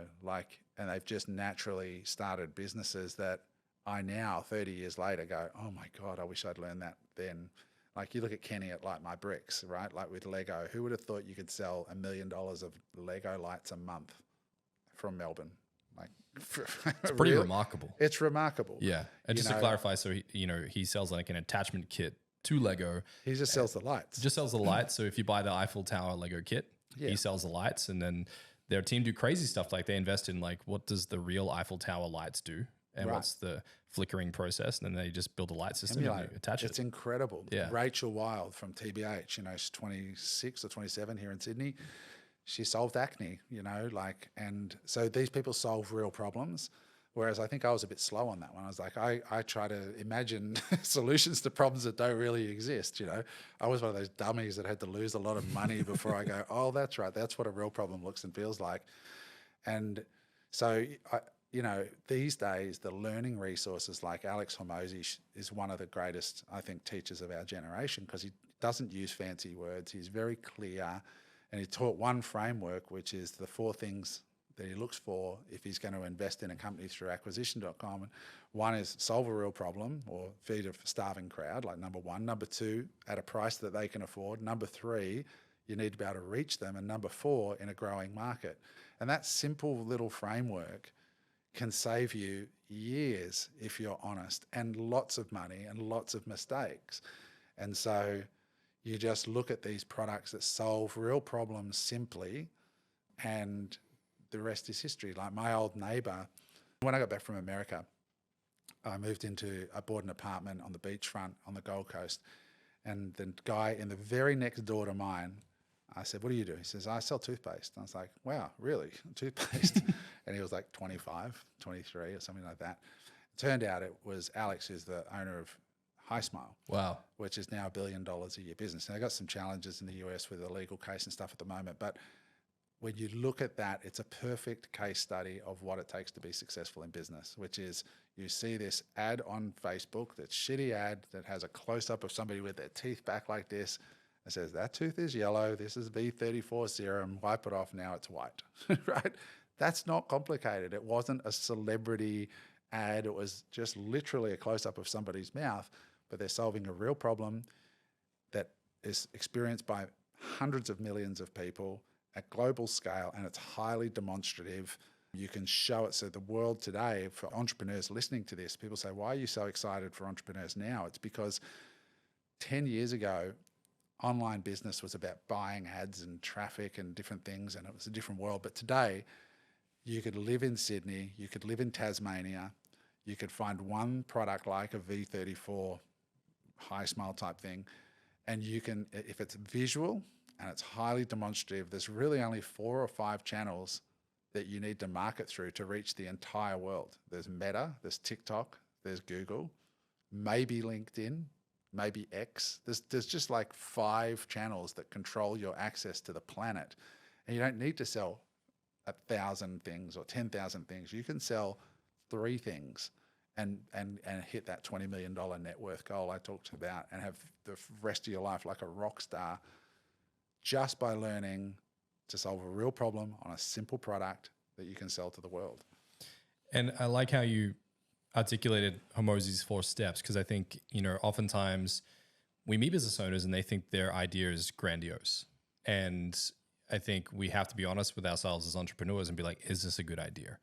and they've just naturally started businesses that I now, 30 years later, go, oh my God, I wish I'd learned that then. Like you look at Kenny at Light My Bricks, right? Like with Lego, who would have thought you could sell $1 million of Lego lights a month from Melbourne? Like,
it's pretty remarkable.
It's remarkable.
Yeah. And just to clarify, so he sells like an attachment kit to Lego.
He just sells the lights.
Just sells the lights. So if you buy the Eiffel Tower Lego kit, he sells the lights, and then their team do crazy stuff. Like they invest in like, what does the real Eiffel Tower lights do? And what's the flickering process? And then they just build a light system and attach it.
It's incredible.
Yeah.
Rachel Wild from TBH, you know, she's 26 or 27 here in Sydney. She solved acne, you know, and so these people solve real problems. Whereas I think I was a bit slow on that one. I was like, I try to imagine solutions to problems that don't really exist, you know. I was one of those dummies that had to lose a lot of money before I go, oh, that's right. That's what a real problem looks and feels like. And so, these days, the learning resources like Alex Hormozi is one of the greatest, I think, teachers of our generation, because he doesn't use fancy words. He's very clear, and he taught one framework, which is the 4 things that he looks for if he's going to invest in a company through acquisition.com. And one is solve a real problem or feed a starving crowd, like number 1. Number 2, at a price that they can afford. Number 3, you need to be able to reach them. And number 4, in a growing market. And that simple little framework can save you years if you're honest, and lots of money and lots of mistakes. And so you just look at these products that solve real problems simply, and the rest is history. Like my old neighbor, when I got back from America, I bought an apartment on the beachfront on the Gold Coast. And the guy in the very next door to mine, I said, what do you do? He says, I sell toothpaste. And I was like, wow, really? Toothpaste? And he was like 25, 23 or something like that. It turned out it was Alex, who's the owner of High Smile.
Wow. Which
is now $1 billion a year business. And they got some challenges in the US with a legal case and stuff at the moment. But when you look at that, it's a perfect case study of what it takes to be successful in business, which is you see this ad on Facebook, that shitty ad that has a close-up of somebody with their teeth back like this. It says, that tooth is yellow, this is B34 serum, wipe it off, now it's white, right? That's not complicated. It wasn't a celebrity ad. It was just literally a close-up of somebody's mouth, but they're solving a real problem that is experienced by hundreds of millions of people at global scale, and it's highly demonstrative. You can show it. So the world today, for entrepreneurs listening to this, people say, why are you so excited for entrepreneurs now? It's because 10 years ago, online business was about buying ads and traffic and different things, and it was a different world. But today, you could live in Sydney, you could live in Tasmania, you could find one product like a V34 high smile type thing, and you can, if it's visual and it's highly demonstrative, there's really only 4 or 5 channels that you need to market through to reach the entire world. There's Meta, there's TikTok, there's Google, maybe LinkedIn, maybe X. There's just like 5 channels that control your access to the planet. And you don't need to sell 1,000 things or 10,000 things. You can sell 3 things and hit that $20 million net worth goal I talked about and have the rest of your life like a rock star just by learning to solve a real problem on a simple product that you can sell to the world.
And I like how you articulated Hormozi's 4 steps, because I think, oftentimes we meet business owners and they think their idea is grandiose. And I think we have to be honest with ourselves as entrepreneurs and be like, is this a good idea?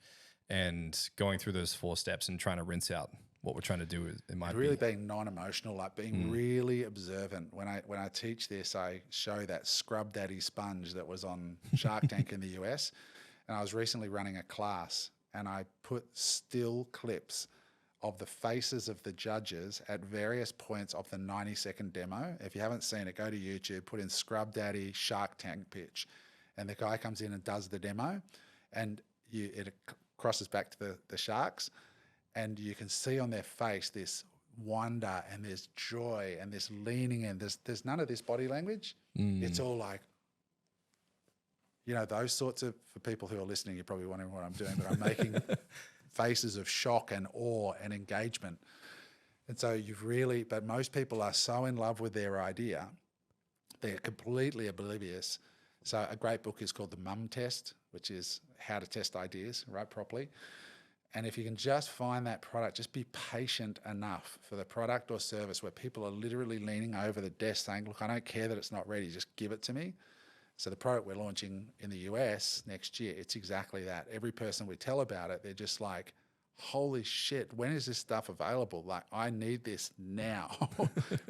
And going through those 4 steps and trying to rinse out what we're trying to do, it might
really be being non-emotional, like being really observant. When I teach this, I show that Scrub Daddy sponge that was on Shark Tank in the US. And I was recently running a class and I put still clips of the faces of the judges at various points of the 90-second demo. If you haven't seen it, go to YouTube, put in Scrub Daddy Shark Tank pitch. And the guy comes in and does the demo, and it crosses back to the sharks, and you can see on their face this wonder and there's joy and this leaning in. There's none of this body language. It's all like, those sorts of, for people who are listening, you're probably wondering what I'm doing, but I'm making faces of shock and awe and engagement. And so but most people are so in love with their idea, they're completely oblivious. So a great book is called The Mum Test, which is how to test ideas, right, properly. And if you can just find that product, just be patient enough for the product or service where people are literally leaning over the desk saying, look, I don't care that it's not ready, just give it to me. So the product we're launching in the US next year, it's exactly that. Every person we tell about it, they're just like, holy shit, when is this stuff available? Like, I need this now,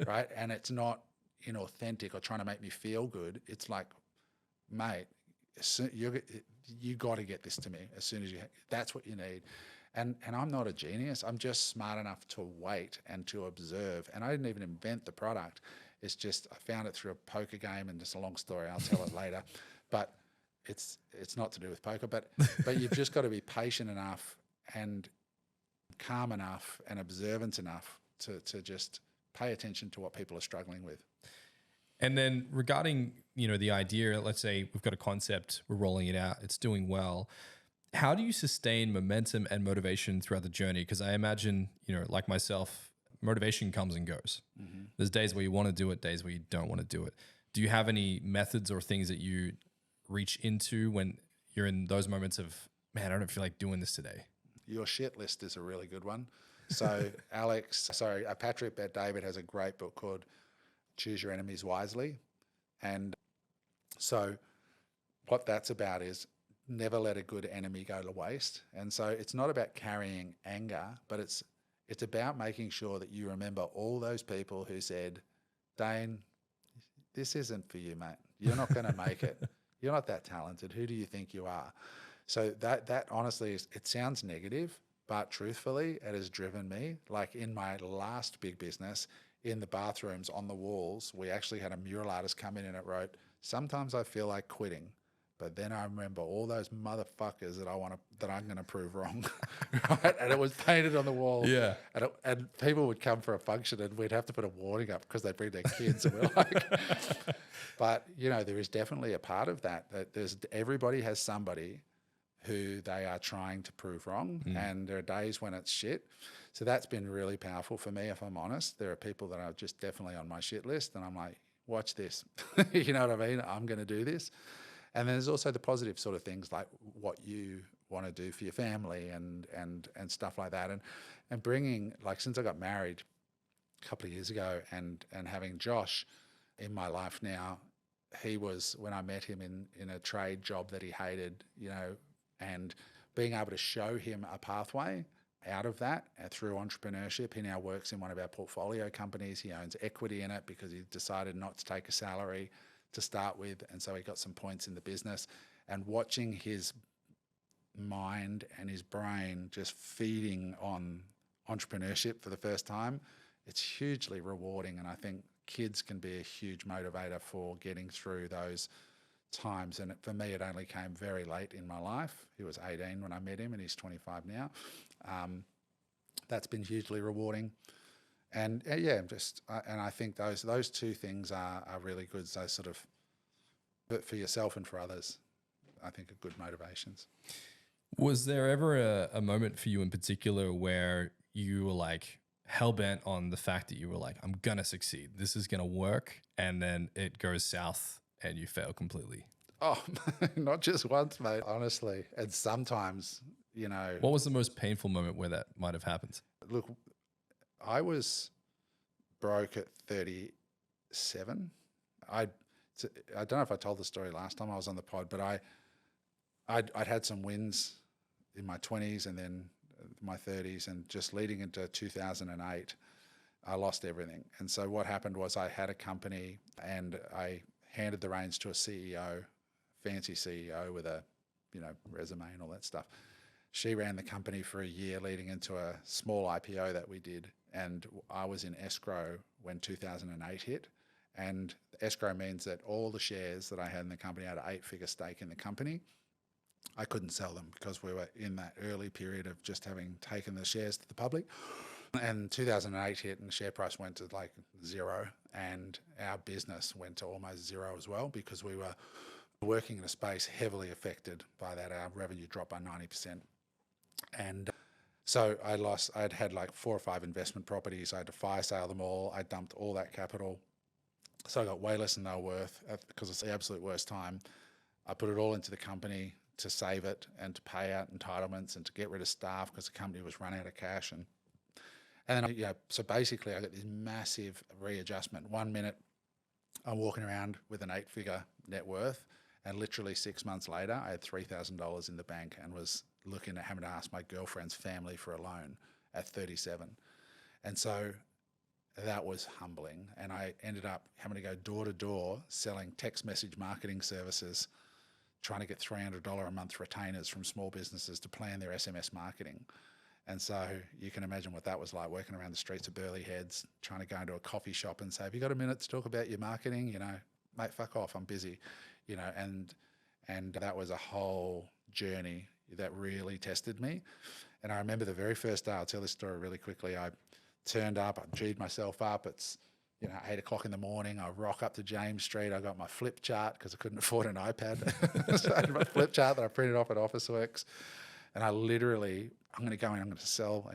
right? And it's not inauthentic or trying to make me feel good. It's like, mate, you got to get this to me as soon as that's what you need. And I'm not a genius. I'm just smart enough to wait and to observe. And I didn't even invent the product. It's just, I found it through a poker game, and just a long story. I'll tell it later, but it's not to do with poker, but you've just got to be patient enough and calm enough and observant enough to just pay attention to what people are struggling with.
And then regarding, the idea, let's say we've got a concept, we're rolling it out, it's doing well. How do you sustain momentum and motivation throughout the journey? Because I imagine, like myself, motivation comes and goes. Mm-hmm. There's days where you want to do it, days where you don't want to do it. Do you have any methods or things that you reach into when you're in those moments of, man, I don't feel like doing this today?
Your shit list is a really good one. So Patrick Bet-David has a great book called Choose Your Enemies Wisely. And so what that's about is never let a good enemy go to waste. And so it's not about carrying anger, but it's about making sure that you remember all those people who said, Dane, this isn't for you, mate. You're not going to make it. You're not that talented. Who do you think you are? So that honestly it sounds negative, but truthfully, it has driven me. Like in my last big business, in the bathrooms on the walls, we actually had a mural artist come in and it wrote, sometimes I feel like quitting, But then I remember all those motherfuckers that I'm going to prove wrong, right? And it was painted on the wall.
Yeah.
And people would come for a function, and we'd have to put a warning up because they'd bring their kids, and we're like, but there is definitely a part of that everybody has somebody who they are trying to prove wrong, and there are days when it's shit. So that's been really powerful for me, if I'm honest. There are people that are just definitely on my shit list, and I'm like, watch this. You know what I mean? I'm going to do this. And then there's also the positive sort of things like what you want to do for your family and stuff like that. And bringing, like, since I got married a couple of years ago and having Josh in my life now, he was, when I met him in a trade job that he hated, and being able to show him a pathway out of that through entrepreneurship. He now works in one of our portfolio companies. He owns equity in it because he decided not to take a salary to start with, and so he got some points in the business. And watching his mind and his brain just feeding on entrepreneurship for the first time, it's hugely rewarding. And I think kids can be a huge motivator for getting through those times. And for me, it only came very late in my life. He was 18 when I met him, and he's 25 now. That's been hugely rewarding. And and I think those two things are really good. So sort of, but for yourself and for others, I think are good motivations.
Was there ever a moment for you in particular where you were like hell bent on the fact that you were like, I'm gonna succeed, this is gonna work, and then it goes south and you fail completely?
Oh, not just once, mate, honestly. And sometimes,
What was the most painful moment where that might have happened?
Look, I was broke at 37. I don't know if I told the story last time I was on the pod, but I'd had some wins in my 20s and then my 30s, and just leading into 2008, I lost everything. And so what happened was I had a company and I handed the reins to a CEO, fancy CEO with a resume and all that stuff. She ran the company for a year leading into a small IPO that we did, and I was in escrow when 2008 hit. And escrow means that all the shares that I had in the company, I had an 8-figure stake in the company. I couldn't sell them because we were in that early period of just having taken the shares to the public. And 2008 hit and the share price went to like zero, and our business went to almost zero as well, because we were working in a space heavily affected by that. Our revenue dropped by 90%. And so I'd had like 4 or 5 investment properties. I had to fire sale them all. I dumped all that capital. So I got way less than they were worth because it's the absolute worst time. I put it all into the company to save it and to pay out entitlements and to get rid of staff because the company was run out of cash. And then, so basically I got this massive readjustment. 1 minute I'm walking around with an 8-figure net worth, and literally 6 months later, I had $3,000 in the bank and was looking at having to ask my girlfriend's family for a loan at 37. And so that was humbling. And I ended up having to go door to door selling text message marketing services, trying to get $300 a month retainers from small businesses to plan their SMS marketing. And so you can imagine what that was like, working around the streets of Burleigh Heads, trying to go into a coffee shop and say, have you got a minute to talk about your marketing? Mate, fuck off, I'm busy. And that was a whole journey that really tested me. And I remember the very first day, I'll tell this story really quickly. I turned up, I G'd myself up. It's 8 o'clock in the morning. I rock up to James Street. I got my flip chart because I couldn't afford an iPad. So I had my flip chart that I printed off at Officeworks. And I literally, I'm going to go in, I'm going to sell,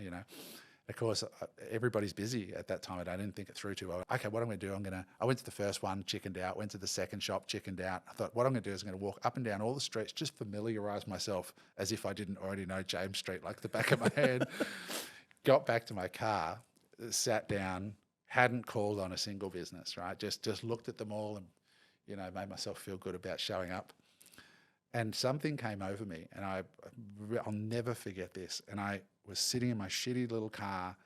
Of course, everybody's busy at that time. I didn't think it through too well. Okay, what I'm going to do, I went to the first one, chickened out, went to the second shop, chickened out. I thought, what I'm going to do is I'm going to walk up and down all the streets, just familiarise myself as if I didn't already know James Street like the back of my head. Got back to my car, sat down, hadn't called on a single business, right? Just looked at them all and, made myself feel good about showing up. And something came over me, and I'll never forget this. And I was sitting in my shitty little car,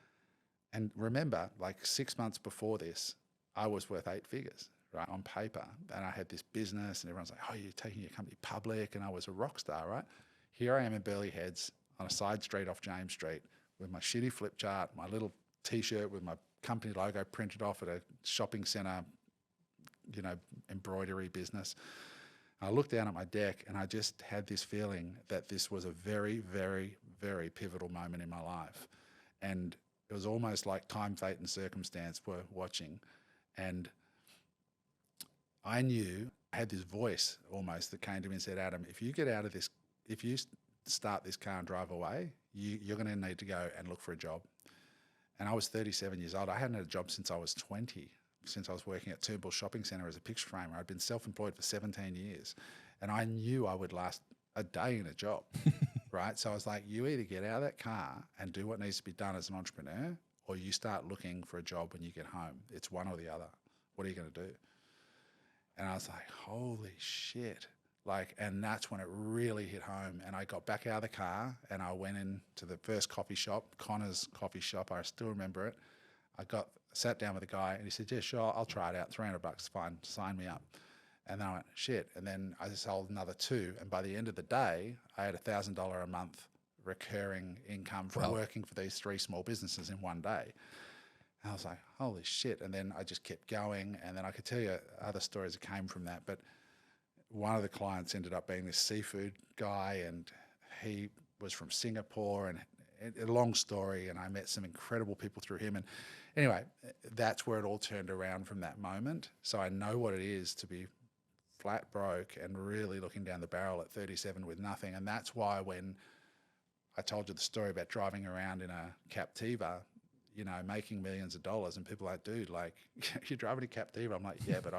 and remember, like 6 months before this, I was worth 8 figures, right, on paper. And I had this business, and everyone's like, oh, you're taking your company public, and I was a rock star, right? Here I am in Burleigh Heads on a side street off James Street with my shitty flip chart, my little T-shirt with my company logo printed off at a shopping centre, embroidery business. I looked down at my deck and I just had this feeling that this was a very, very, very pivotal moment in my life. And it was almost like time, fate, and circumstance were watching. And I knew, I had this voice almost that came to me and said, Adam, if you get out of this, if you start this car and drive away, you're going to need to go and look for a job. And I was 37 years old. I hadn't had a job since I was 20, since I was working at Toombul Shopping Centre as a picture framer. I'd been self-employed for 17 years. And I knew I would last a day in a job, right? So I was like, you either get out of that car and do what needs to be done as an entrepreneur, or you start looking for a job when you get home. It's one or the other. What are you going to do? And I was like, holy shit. Like, and that's when it really hit home. And I got back out of the car and I went into the first coffee shop, Connor's coffee shop. I still remember it. Sat down with a guy and he said, yeah, sure, I'll try it out. $300, fine, sign me up. And then I went, shit. And then I sold another 2. And by the end of the day, I had $1,000 a month recurring income from working for these 3 small businesses in one day. And I was like, holy shit. And then I just kept going. And then I could tell you other stories that came from that. But one of the clients ended up being this seafood guy, and he was from Singapore, and a long story. And I met some incredible people through him. And anyway, that's where it all turned around from that moment. So I know what it is to be flat broke and really looking down the barrel at 37 with nothing. And that's why when I told you the story about driving around in a Captiva, you know, making millions of dollars, and people are like, dude, like, you're driving a Captiva. I'm like, yeah, but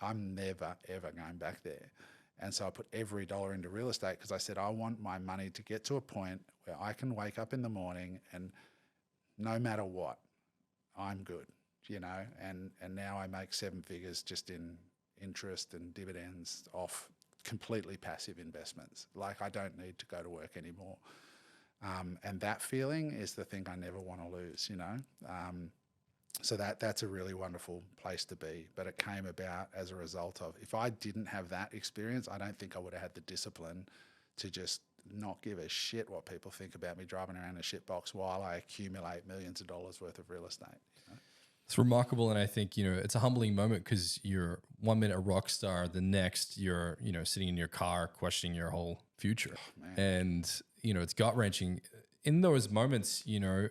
I'm never, ever going back there. And so I put every dollar into real estate because I said, I want my money to get to a point where I can wake up in the morning and no matter what, I'm good, you know, and now I make 7 figures just in interest and dividends off completely passive investments. Like, I don't need to go to work anymore. And that feeling is the thing I never want to lose, you know. So that's a really wonderful place to be. But it came about as a result of, if I didn't have that experience, I don't think I would have had the discipline to just not give a shit what people think about me driving around a shitbox while I accumulate millions of dollars worth of real estate. You know?
It's remarkable. And I think, you know, it's a humbling moment because you're 1 minute a rock star, the next you're, you know, sitting in your car questioning your whole future. Oh, and, you know, it's gut wrenching. In those moments, you know,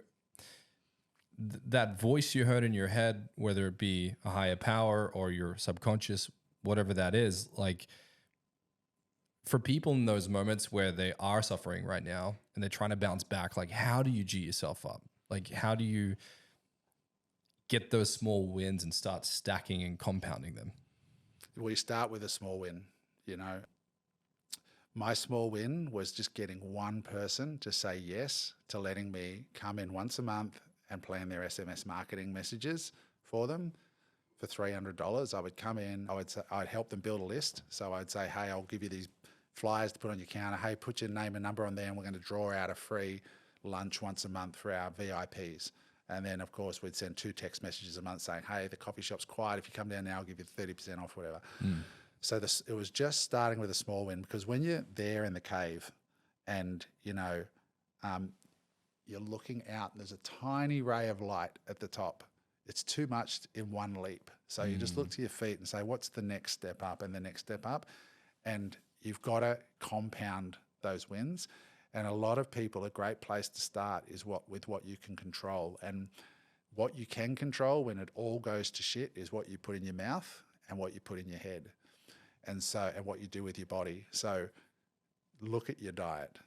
that voice you heard in your head, whether it be a higher power or your subconscious, whatever that is, like, for people in those moments where they are suffering right now and they're trying to bounce back, like, how do you G yourself up? Like, how do you get those small wins and start stacking and compounding them?
We start with a small win, you know. My small win was just getting one person to say yes to letting me come in once a month and plan their SMS marketing messages for them for $300. I would come in, I'd help them build a list. So I'd say, hey, I'll give you these flyers to put on your counter. Hey, put your name and number on there, and we're going to draw out a free lunch once a month for our VIPs. And then, of course, we'd send 2 text messages a month saying, hey, the coffee shop's quiet. If you come down now, I'll give you 30% off, whatever. So it was just starting with a small win, because when you're there in the cave and, you know, you're looking out and there's a tiny ray of light at the top, it's too much in one leap. So you just look to your feet and say, what's the next step up and the next step up? And you've got to compound those wins. And a lot of people, a great place to start is with what you can control. And what you can control when it all goes to shit is what you put in your mouth and what you put in your head. And what you do with your body. So look at your diet.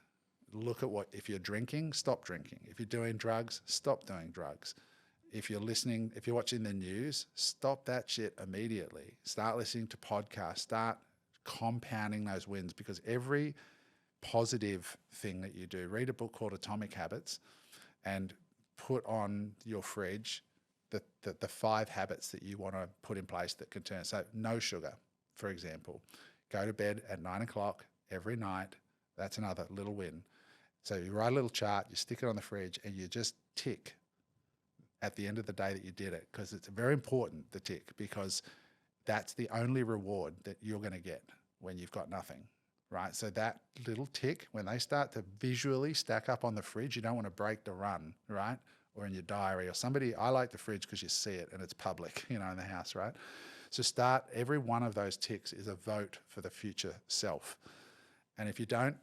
Look at if you're drinking, stop drinking. If you're doing drugs, stop doing drugs. If you're watching the news, stop that shit immediately. Start listening to podcasts. Start compounding those wins, because every positive thing that you do, read a book called Atomic Habits and put on your fridge the 5 habits that you want to put in place that can turn. So no sugar, for example. Go to bed at 9 o'clock every night. That's another little win. So you write a little chart, you stick it on the fridge, and you just tick at the end of the day that you did it, because it's very important, the tick, because that's the only reward that you're going to get when you've got nothing, right? So that little tick, when they start to visually stack up on the fridge, you don't want to break the run, right? Or in your diary or somebody. I like the fridge because you see it and it's public, you know, in the house, right? So start, every one of those ticks is a vote for the future self. And if you don't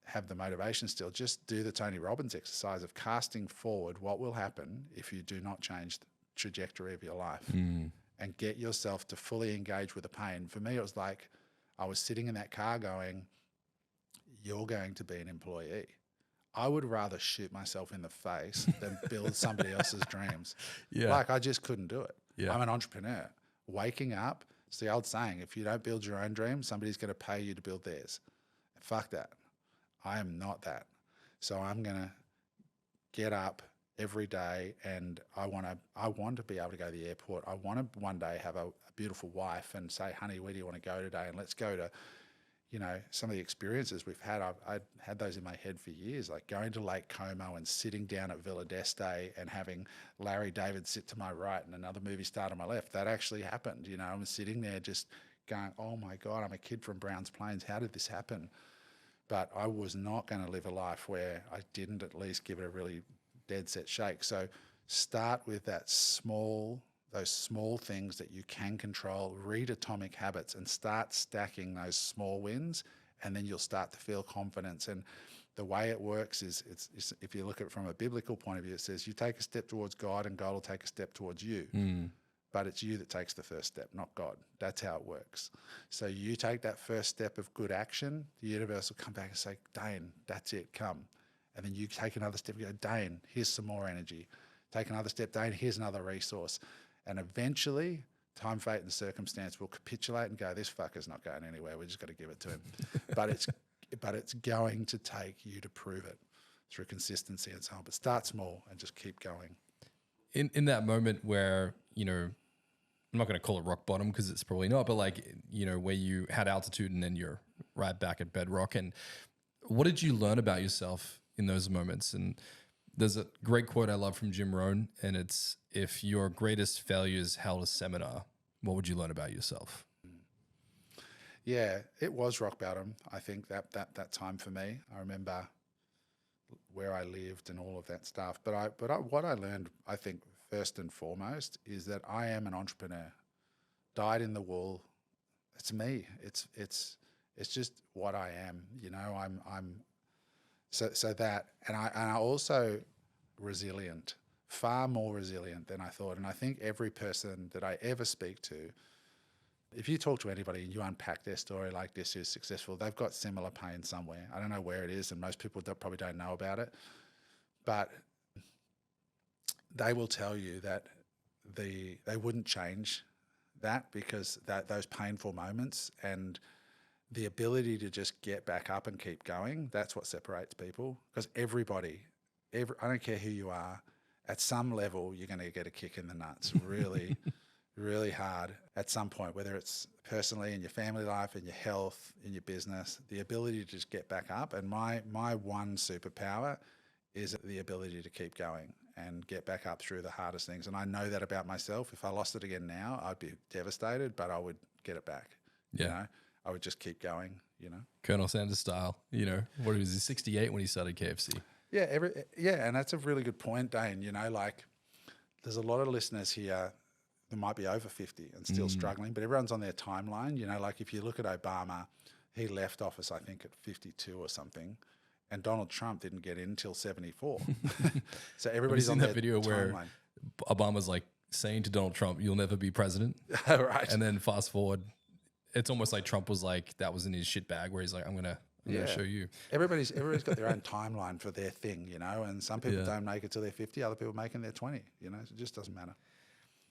have the motivation still, just do the Tony Robbins exercise of casting forward what will happen if you do not change the trajectory of your life, and get yourself to fully engage with the pain. For me, it was like I was sitting in that car going, you're going to be an employee. I would rather shoot myself in the face than build somebody else's dreams.
Yeah.
Like, I just couldn't do it.
Yeah.
I'm an entrepreneur. Waking up, it's the old saying, if you don't build your own dreams, somebody's going to pay you to build theirs. Fuck that. I am not that. So I'm going to get up every day, and I want to be able to go to the airport. I want to one day have a beautiful wife and say, honey, where do you want to go today? And let's go to, you know, some of the experiences we've had. I've had those in my head for years, like going to Lake Como and sitting down at Villa d'Este and having Larry David sit to my right and another movie star to my left. That actually happened. You know, I'm sitting there just going, oh my God, I'm a kid from Browns Plains. How did this happen? But I was not going to live a life where I didn't at least give it a really dead set shake. So start with those small things that you can control. Read Atomic Habits and start stacking those small wins, and then you'll start to feel confidence. And the way it works is, it's if you look at it from a biblical point of view, it says you take a step towards God and God will take a step towards you. But it's you that takes the first step, not God. That's how it works. So you take that first step of good action, the universe will come back and say, Dane, that's it, come. And then you take another step, you go, Dane, here's some more energy. Take another step, Dane, here's another resource. And eventually, time, fate, and circumstance will capitulate and go, this fucker's not going anywhere. We just got to give it to him. but it's going to take you to prove it through consistency and so on. But start small and just keep going.
In that moment where, you know, I'm not going to call it rock bottom because it's probably not, but like, you know, where you had altitude and then you're right back at bedrock. And what did you learn about yourself in those moments? And there's a great quote I love from Jim Rohn, and it's, if your greatest failures held a seminar, what would you learn about yourself?
Yeah, it was rock bottom. I think that time for me, I remember where I lived and all of that stuff. But what I learned, I think, first and foremost, is that I am an entrepreneur. Dyed in the wool. It's me. It's just what I am. You know, I'm so that, and I also resilient, far more resilient than I thought. And I think every person that I ever speak to, if you talk to anybody and you unpack their story like this, who's successful, they've got similar pain somewhere. I don't know where it is, and most people probably don't know about it, but they will tell you that they wouldn't change that, because those painful moments and the ability to just get back up and keep going, that's what separates people. Because everybody, I don't care who you are, at some level you're going to get a kick in the nuts really, really hard at some point, whether it's personally in your family life, in your health, in your business, the ability to just get back up. And my one superpower is the ability to keep going and get back up through the hardest things. And I know that about myself. If I lost it again now, I'd be devastated, but I would get it back.
Yeah.
You know, I would just keep going, you know.
Colonel Sanders style, you know, what was he, 68 when he started KFC?
Yeah, and that's a really good point, Dane. You know, like, there's a lot of listeners here that might be over 50 and still struggling, but everyone's on their timeline. You know, like if you look at Obama, he left office, I think, at 52 or something, and Donald Trump didn't get in until 74. So everybody's on
that
their
video
timeline.
where Obama's like saying to Donald Trump, "You'll never be president,"
Right.
and then fast forward, it's almost like Trump was like, that was in his shit bag, where he's like, I'm gonna show you.
Everybody's got their own timeline for their thing, you know, and some people don't make it till they're 50, other people make it they're 20, you know, so it just doesn't matter.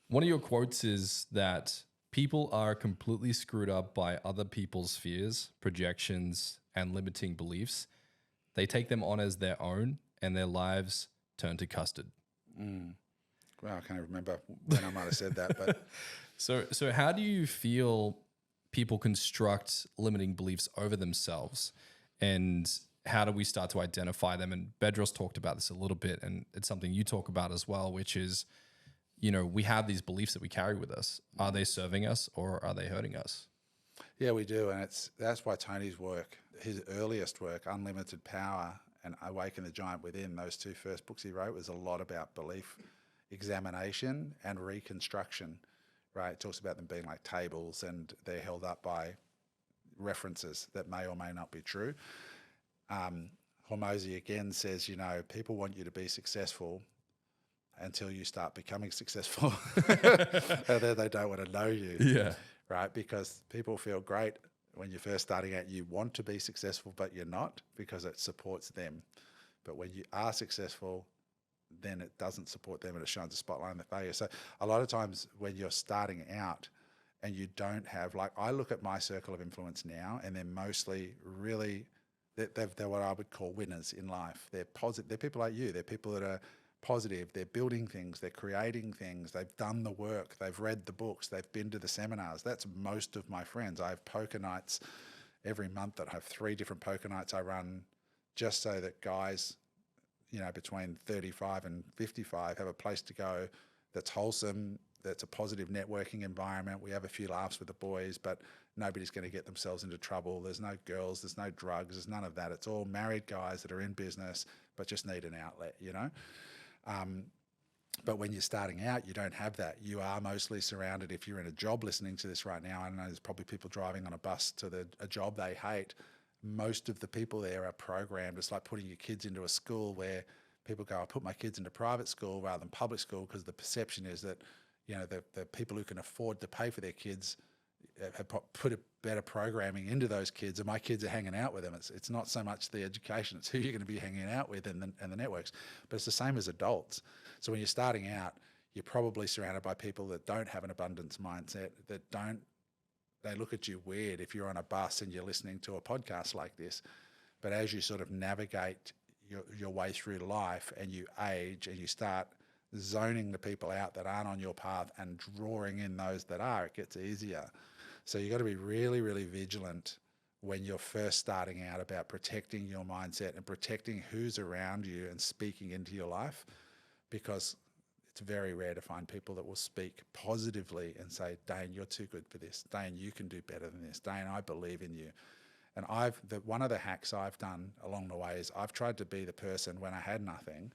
One of your quotes is that people are completely screwed up by other people's fears, projections, and limiting beliefs. They take them on as their own, and their lives turn to custard.
Well, I can't even remember when I might have said that, but
So how do you feel people construct limiting beliefs over themselves, and how do we start to identify them? And Bedros talked about this a little bit, and it's something you talk about as well, which is, you know, we have these beliefs that we carry with us. Are they serving us or are they hurting us?
yeah, we do. And that's why Tony's work, his earliest work, Unlimited Power and Awaken the Giant Within, those two first books he wrote, was a lot about belief examination and reconstruction. right? It talks about them being like tables, and they're held up by references that may or may not be true. Hormozi again says, you know, people want you to be successful until you start becoming successful, and then they don't want to know you.
Yeah.
Right? Because people feel great when you're first starting out. You want to be successful, but you're not, because it supports them. But when you are successful, then it doesn't support them, and it shines a spotlight on the failure. So a lot of times when you're starting out and you don't have, like, I look at my circle of influence now, and they're mostly really, they're what I would call winners in life. They're positive. They're people like you. They're people that are positive. They're building things. They're creating things. They've done the work. They've read the books. They've been to the seminars. That's most of my friends. I have poker nights every month. That I have 3 different poker nights I run just so that guys, you know, between 35 and 55 have a place to go that's wholesome, that's a positive networking environment. We have a few laughs with the boys, but nobody's going to get themselves into trouble. There's no girls, there's no drugs, there's none of that. It's all married guys that are in business but just need an outlet, you know. But when you're starting out, you don't have that. You are mostly surrounded, if you're in a job listening to this right now, I know there's probably people driving on a bus to a job they hate. Most of the people there are programmed. It's like putting your kids into a school where people go, I put my kids into private school rather than public school, because the perception is that, you know, the people who can afford to pay for their kids have put a better programming into those kids, and my kids are hanging out with them. It's not so much the education, it's who you're going to be hanging out with and the networks. But it's the same as adults. So when you're starting out, you're probably surrounded by people that don't have an abundance mindset, they look at you weird if you're on a bus and you're listening to a podcast like this. But as you sort of navigate your way through life and you age and you start zoning the people out that aren't on your path and drawing in those that are, it gets easier. So you've got to be really, really vigilant when you're first starting out about protecting your mindset and protecting who's around you and speaking into your life, because it's very rare to find people that will speak positively and say, Dane, you're too good for this. Dane, you can do better than this. Dane, I believe in you. And one of the hacks I've done along the way is I've tried to be the person when I had nothing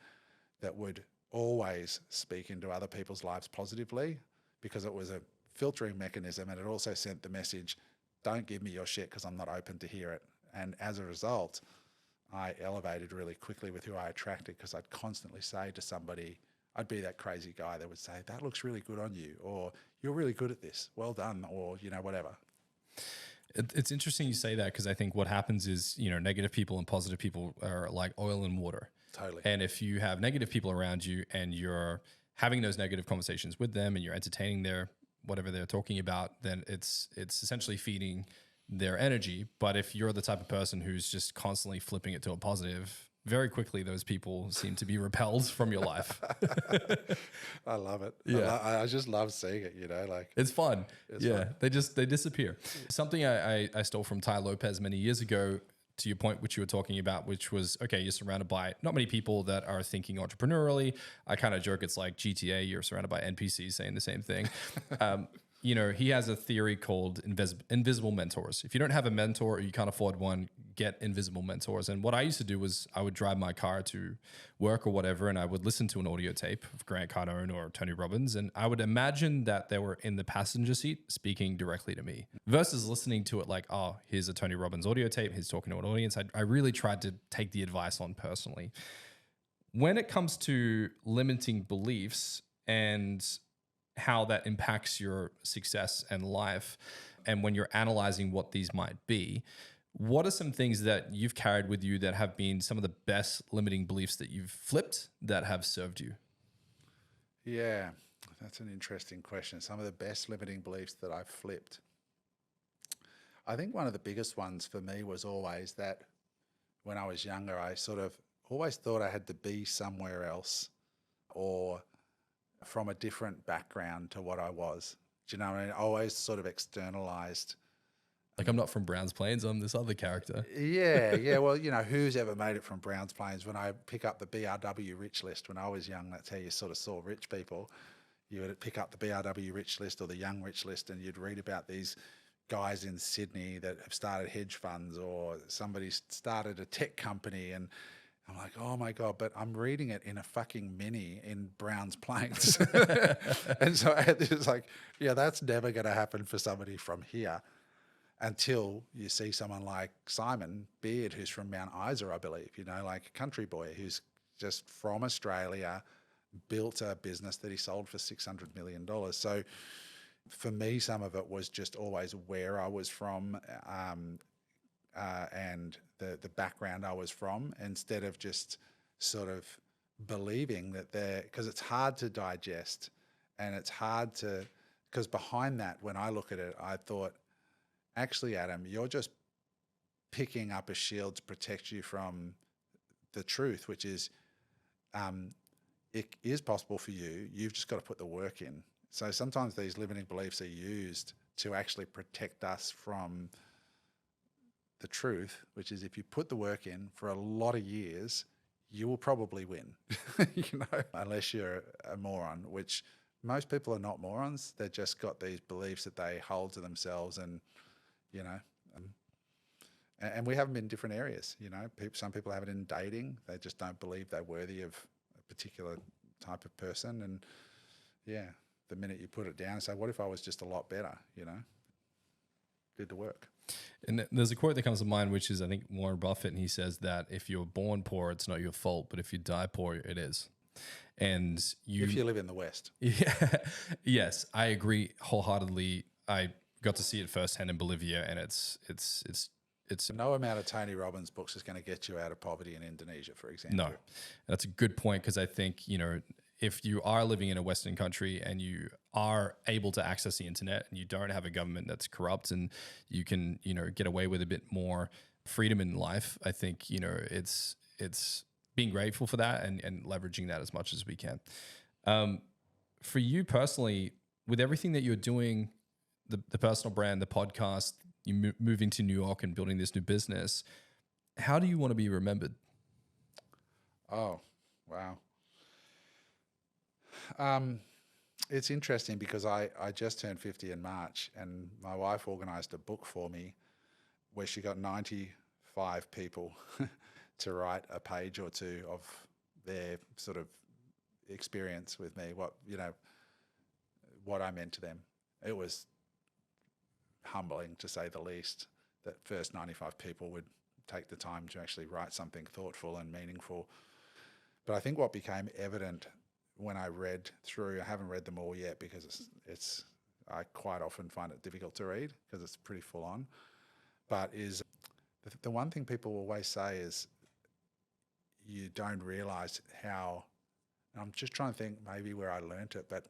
that would always speak into other people's lives positively, because it was a filtering mechanism, and it also sent the message, don't give me your shit because I'm not open to hear it. And as a result, I elevated really quickly with who I attracted, because I'd constantly say to somebody, I'd be that crazy guy that would say, that looks really good on you, or you're really good at this, well done, or, you know, whatever.
It's interesting you say that, because I think what happens is, you know, negative people and positive people are like oil and water.
Totally.
And if you have negative people around you and you're having those negative conversations with them and you're entertaining whatever they're talking about, then it's essentially feeding their energy. But if you're the type of person who's just constantly flipping it to a positive, very quickly those people seem to be repelled from your life.
I love it.
Yeah.
I just love seeing it, you know, like
it's fun.
It's fun.
They disappear. Something I stole from Tai Lopez many years ago, to your point, which you were talking about, which was, okay, you're surrounded by not many people that are thinking entrepreneurially. I kind of joke, it's like GTA, you're surrounded by NPCs saying the same thing. You know, he has a theory called invisible mentors. If you don't have a mentor or you can't afford one, get invisible mentors. And what I used to do was I would drive my car to work or whatever, and I would listen to an audio tape of Grant Cardone or Tony Robbins, and I would imagine that they were in the passenger seat speaking directly to me, versus listening to it like, oh, here's a Tony Robbins audio tape, he's talking to an audience. I really tried to take the advice on personally. When it comes to limiting beliefs and how that impacts your success and life, and when you're analyzing what these might be, what are some things that you've carried with you that have been some of the best limiting beliefs that you've flipped that have served you?
Yeah, that's an interesting question. Some of the best limiting beliefs that I've flipped. I think one of the biggest ones for me was always that when I was younger, I sort of always thought I had to be somewhere else or from a different background to what I was. Do you know what I mean? I always sort of externalized.
Like, I'm not from Browns Plains, I'm this other character.
Yeah. Well, you know, who's ever made it from Browns Plains? When I pick up the BRW Rich List, when I was young, that's how you sort of saw rich people. You would pick up the BRW Rich List or the Young Rich List, and you'd read about these guys in Sydney that have started hedge funds, or somebody started a tech company, and I'm like, oh my God, but I'm reading it in a fucking mini in Brown's Plains. And so it's like, yeah, that's never going to happen for somebody from here until you see someone like Simon Beard, who's from Mount Isa, I believe, like a country boy who's just from Australia, built a business that he sold for $600 million. So for me, some of it was just always where I was from, and the background I was from, instead of just sort of believing that because it's hard to digest, and it's hard to, because behind that, when I look at it, I thought, actually, Adam, you're just picking up a shield to protect you from the truth, which is, it is possible for you. You've just got to put the work in. So sometimes these limiting beliefs are used to actually protect us from the truth, which is if you put the work in for a lot of years, you will probably win, unless you're a moron, which most people are not morons. They've just got these beliefs that they hold to themselves, and, and we have them in different areas. Some people have it in dating. They just don't believe they're worthy of a particular type of person. And yeah, the minute you put it down and say, what if I was just a lot better, did the work.
And there's a quote that comes to mind, which is, I think, Warren Buffett, and he says that if you're born poor, it's not your fault, but if you die poor, it is. And
if you live in the West.
Yeah, yes, I agree wholeheartedly. I got to see it firsthand in Bolivia, and it's
no amount of Tony Robbins books is going to get you out of poverty in Indonesia, for example.
No, that's a good point, because I think, if you are living in a Western country and you are able to access the internet and you don't have a government that's corrupt, and you can, get away with a bit more freedom in life, I think, it's being grateful for that and leveraging that as much as we can. For you personally, with everything that you're doing, the personal brand, the podcast, you moving to New York and building this new business, how do you want to be remembered?
Oh, wow. It's interesting because I just turned 50 in March, and my wife organized a book for me where she got 95 people to write a page or two of their sort of experience with me, what I meant to them. It was humbling, to say the least, that first 95 people would take the time to actually write something thoughtful and meaningful. But I think what became evident when I read through, I haven't read them all yet because I quite often find it difficult to read because it's pretty full on, but is the one thing people always say is you don't realize how, and I'm just trying to think maybe where I learned it, but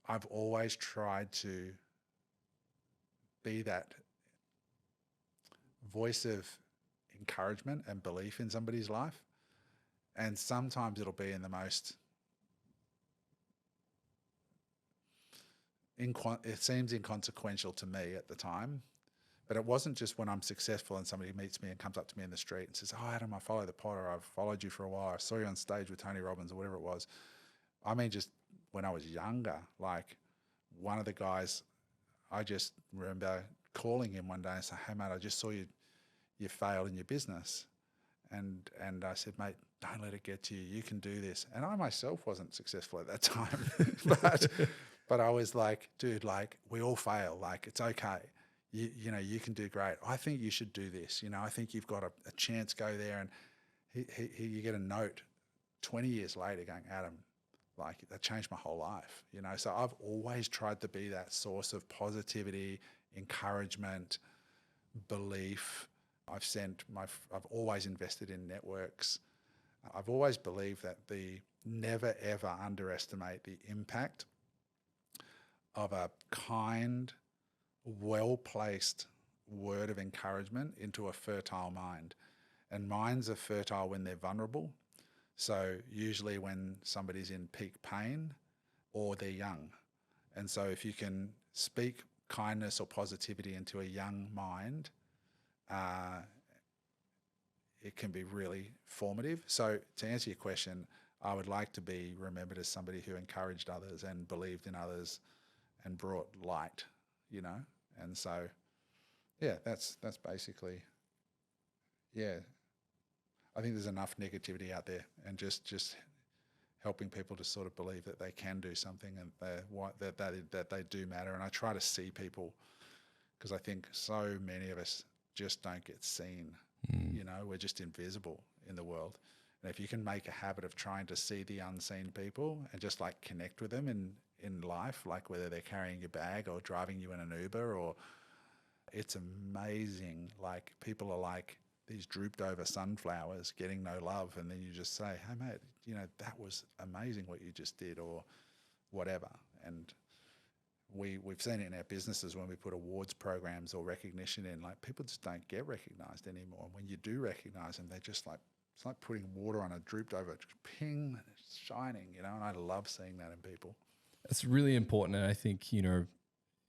I've always tried to be that voice of encouragement and belief in somebody's life. And sometimes it'll be in the most, it seems inconsequential to me at the time, but it wasn't just when I'm successful and somebody meets me and comes up to me in the street and says, oh, Adam, I follow the pod, or I've followed you for a while, I saw you on stage with Tony Robbins, or whatever it was. I mean, just when I was younger, like one of the guys, I just remember calling him one day and saying, hey mate, I just saw you failed in your business. And I said, mate, don't let it get to you. You can do this. And I myself wasn't successful at that time, but I was like, dude, like we all fail. Like it's okay. You know, you can do great. I think you should do this. You know, I think you've got a chance. Go there. And you get a note 20 years later going, Adam, like that changed my whole life. You know, so I've always tried to be that source of positivity, encouragement, belief. I've always invested in networks. I've always believed that never ever underestimate the impact of a kind, well-placed word of encouragement into a fertile mind. And minds are fertile when they're vulnerable. So usually when somebody's in peak pain or they're young. And so if you can speak kindness or positivity into a young mind, it can be really formative. So to answer your question, I would like to be remembered as somebody who encouraged others and believed in others and brought light, you know? And so, yeah, that's basically, yeah. I think there's enough negativity out there, and just helping people to sort of believe that they can do something and that they do matter. And I try to see people, because I think so many of us just don't get seen. You know, we're just invisible in the world. And if you can make a habit of trying to see the unseen people and just like connect with them in life, like whether they're carrying your bag or driving you in an Uber, or it's amazing. Like people are like these drooped over sunflowers getting no love. And then you just say, hey mate, you know, that was amazing what you just did, or whatever. And we've seen it in our businesses when we put awards programs or recognition in, like people just don't get recognized anymore. And when you do recognize them, they're just like, it's like putting water on a drooped over, just ping, and it's shining, you know, and I love seeing that in people.
It's really important. And I think, you know,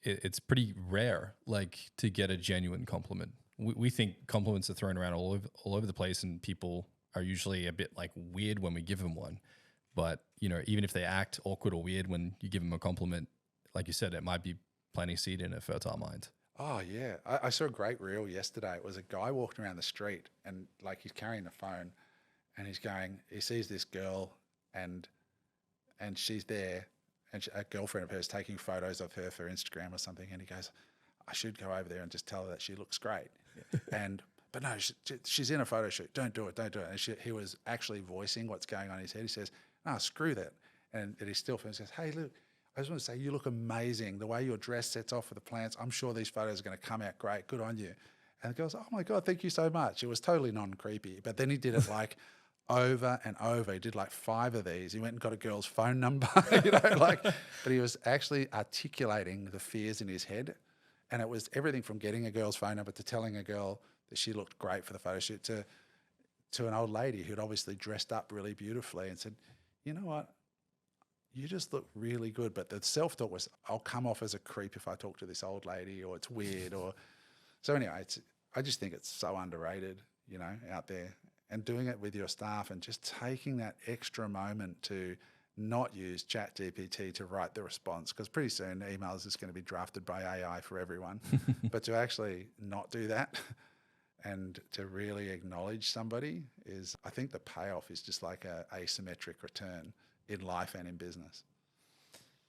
it's pretty rare, like to get a genuine compliment. We think compliments are thrown around all over the place, and people are usually a bit like weird when we give them one. But, you know, even if they act awkward or weird when you give them a compliment, like you said, it might be planting seed in a fertile mind.
Oh yeah, I saw a great reel yesterday. It was a guy walking around the street, and like he's carrying a phone, and he sees this girl, and she's there, and a girlfriend of hers taking photos of her for Instagram or something, and he goes, I should go over there and just tell her that she looks great. But no, she's in a photo shoot. Don't do it. And he was actually voicing what's going on in his head. He says, no, screw that. And he still says, hey, look, I just want to say you look amazing. The way your dress sets off with the plants, I'm sure these photos are going to come out great. Good on you. And the girl goes, oh my God, thank you so much. It was totally non-creepy. But then he did it like over and over. He did like 5 of these. He went and got a girl's phone number, you know, like, but he was actually articulating the fears in his head. And it was everything from getting a girl's phone number to telling a girl that she looked great for the photo shoot, to an old lady who'd obviously dressed up really beautifully and said, you know what? You just look really good. But the self-talk was, I'll come off as a creep if I talk to this old lady, or it's weird, or so anyway, I just think it's so underrated, you know, out there, and doing it with your staff and just taking that extra moment to not use ChatGPT to write the response, because pretty soon emails is going to be drafted by AI for everyone, but to actually not do that and to really acknowledge somebody is, I think the payoff is just like a asymmetric return in life and in business.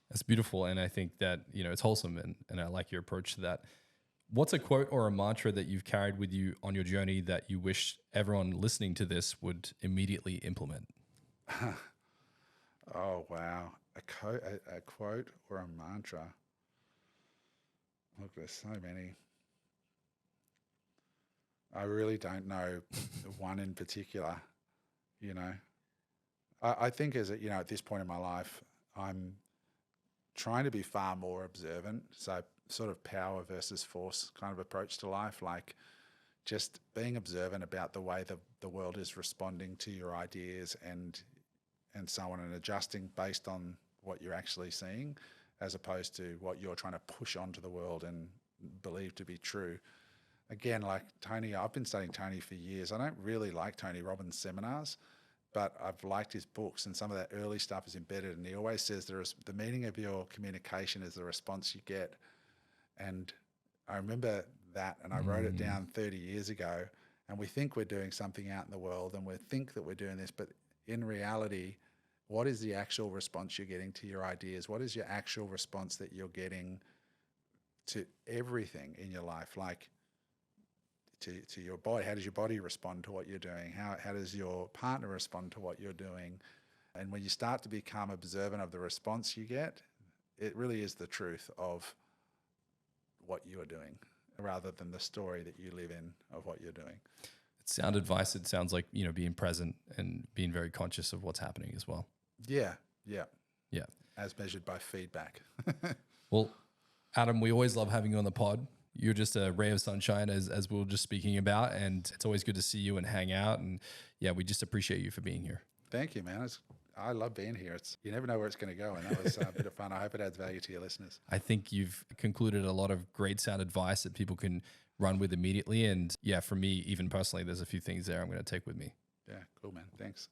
That's beautiful. And I think that, you know, it's wholesome, and I like your approach to that. What's a quote or a mantra that you've carried with you on your journey that you wish everyone listening to this would immediately implement?
Oh, wow. A quote or a mantra. Look, there's so many. I really don't know one in particular, you know. I think you know, at this point in my life, I'm trying to be far more observant. So sort of power versus force kind of approach to life, like just being observant about the way the world is responding to your ideas and so on, and adjusting based on what you're actually seeing, as opposed to what you're trying to push onto the world and believe to be true. Again, like Tony, I've been studying Tony for years. I don't really like Tony Robbins' seminars, but I've liked his books, and some of that early stuff is embedded. And he always says the meaning of your communication is the response you get. And I remember that, and I wrote it down 30 years ago. And we think we're doing something out in the world, and we think that we're doing this, but in reality, what is the actual response you're getting to your ideas? What is your actual response that you're getting to everything in your life? Like to your body, how does your body respond to what you're doing? How does your partner respond to what you're doing? And when you start to become observant of the response you get, it really is the truth of what you are doing, rather than the story that you live in of what you're doing.
It's sound advice. It sounds like, you know, being present and being very conscious of what's happening as well.
Yeah. As measured by feedback.
Well, Adam, we always love having you on the pod. You're just a ray of sunshine, as we were just speaking about, and it's always good to see you and hang out. And yeah, we just appreciate you for being here.
Thank you, man. I love being here. You never know where it's going to go, and that was a bit of fun. I hope it adds value to your listeners.
I think you've concluded a lot of great sound advice that people can run with immediately. And yeah, for me, even personally, there's a few things there I'm going to take with me.
Yeah, cool, man. Thanks.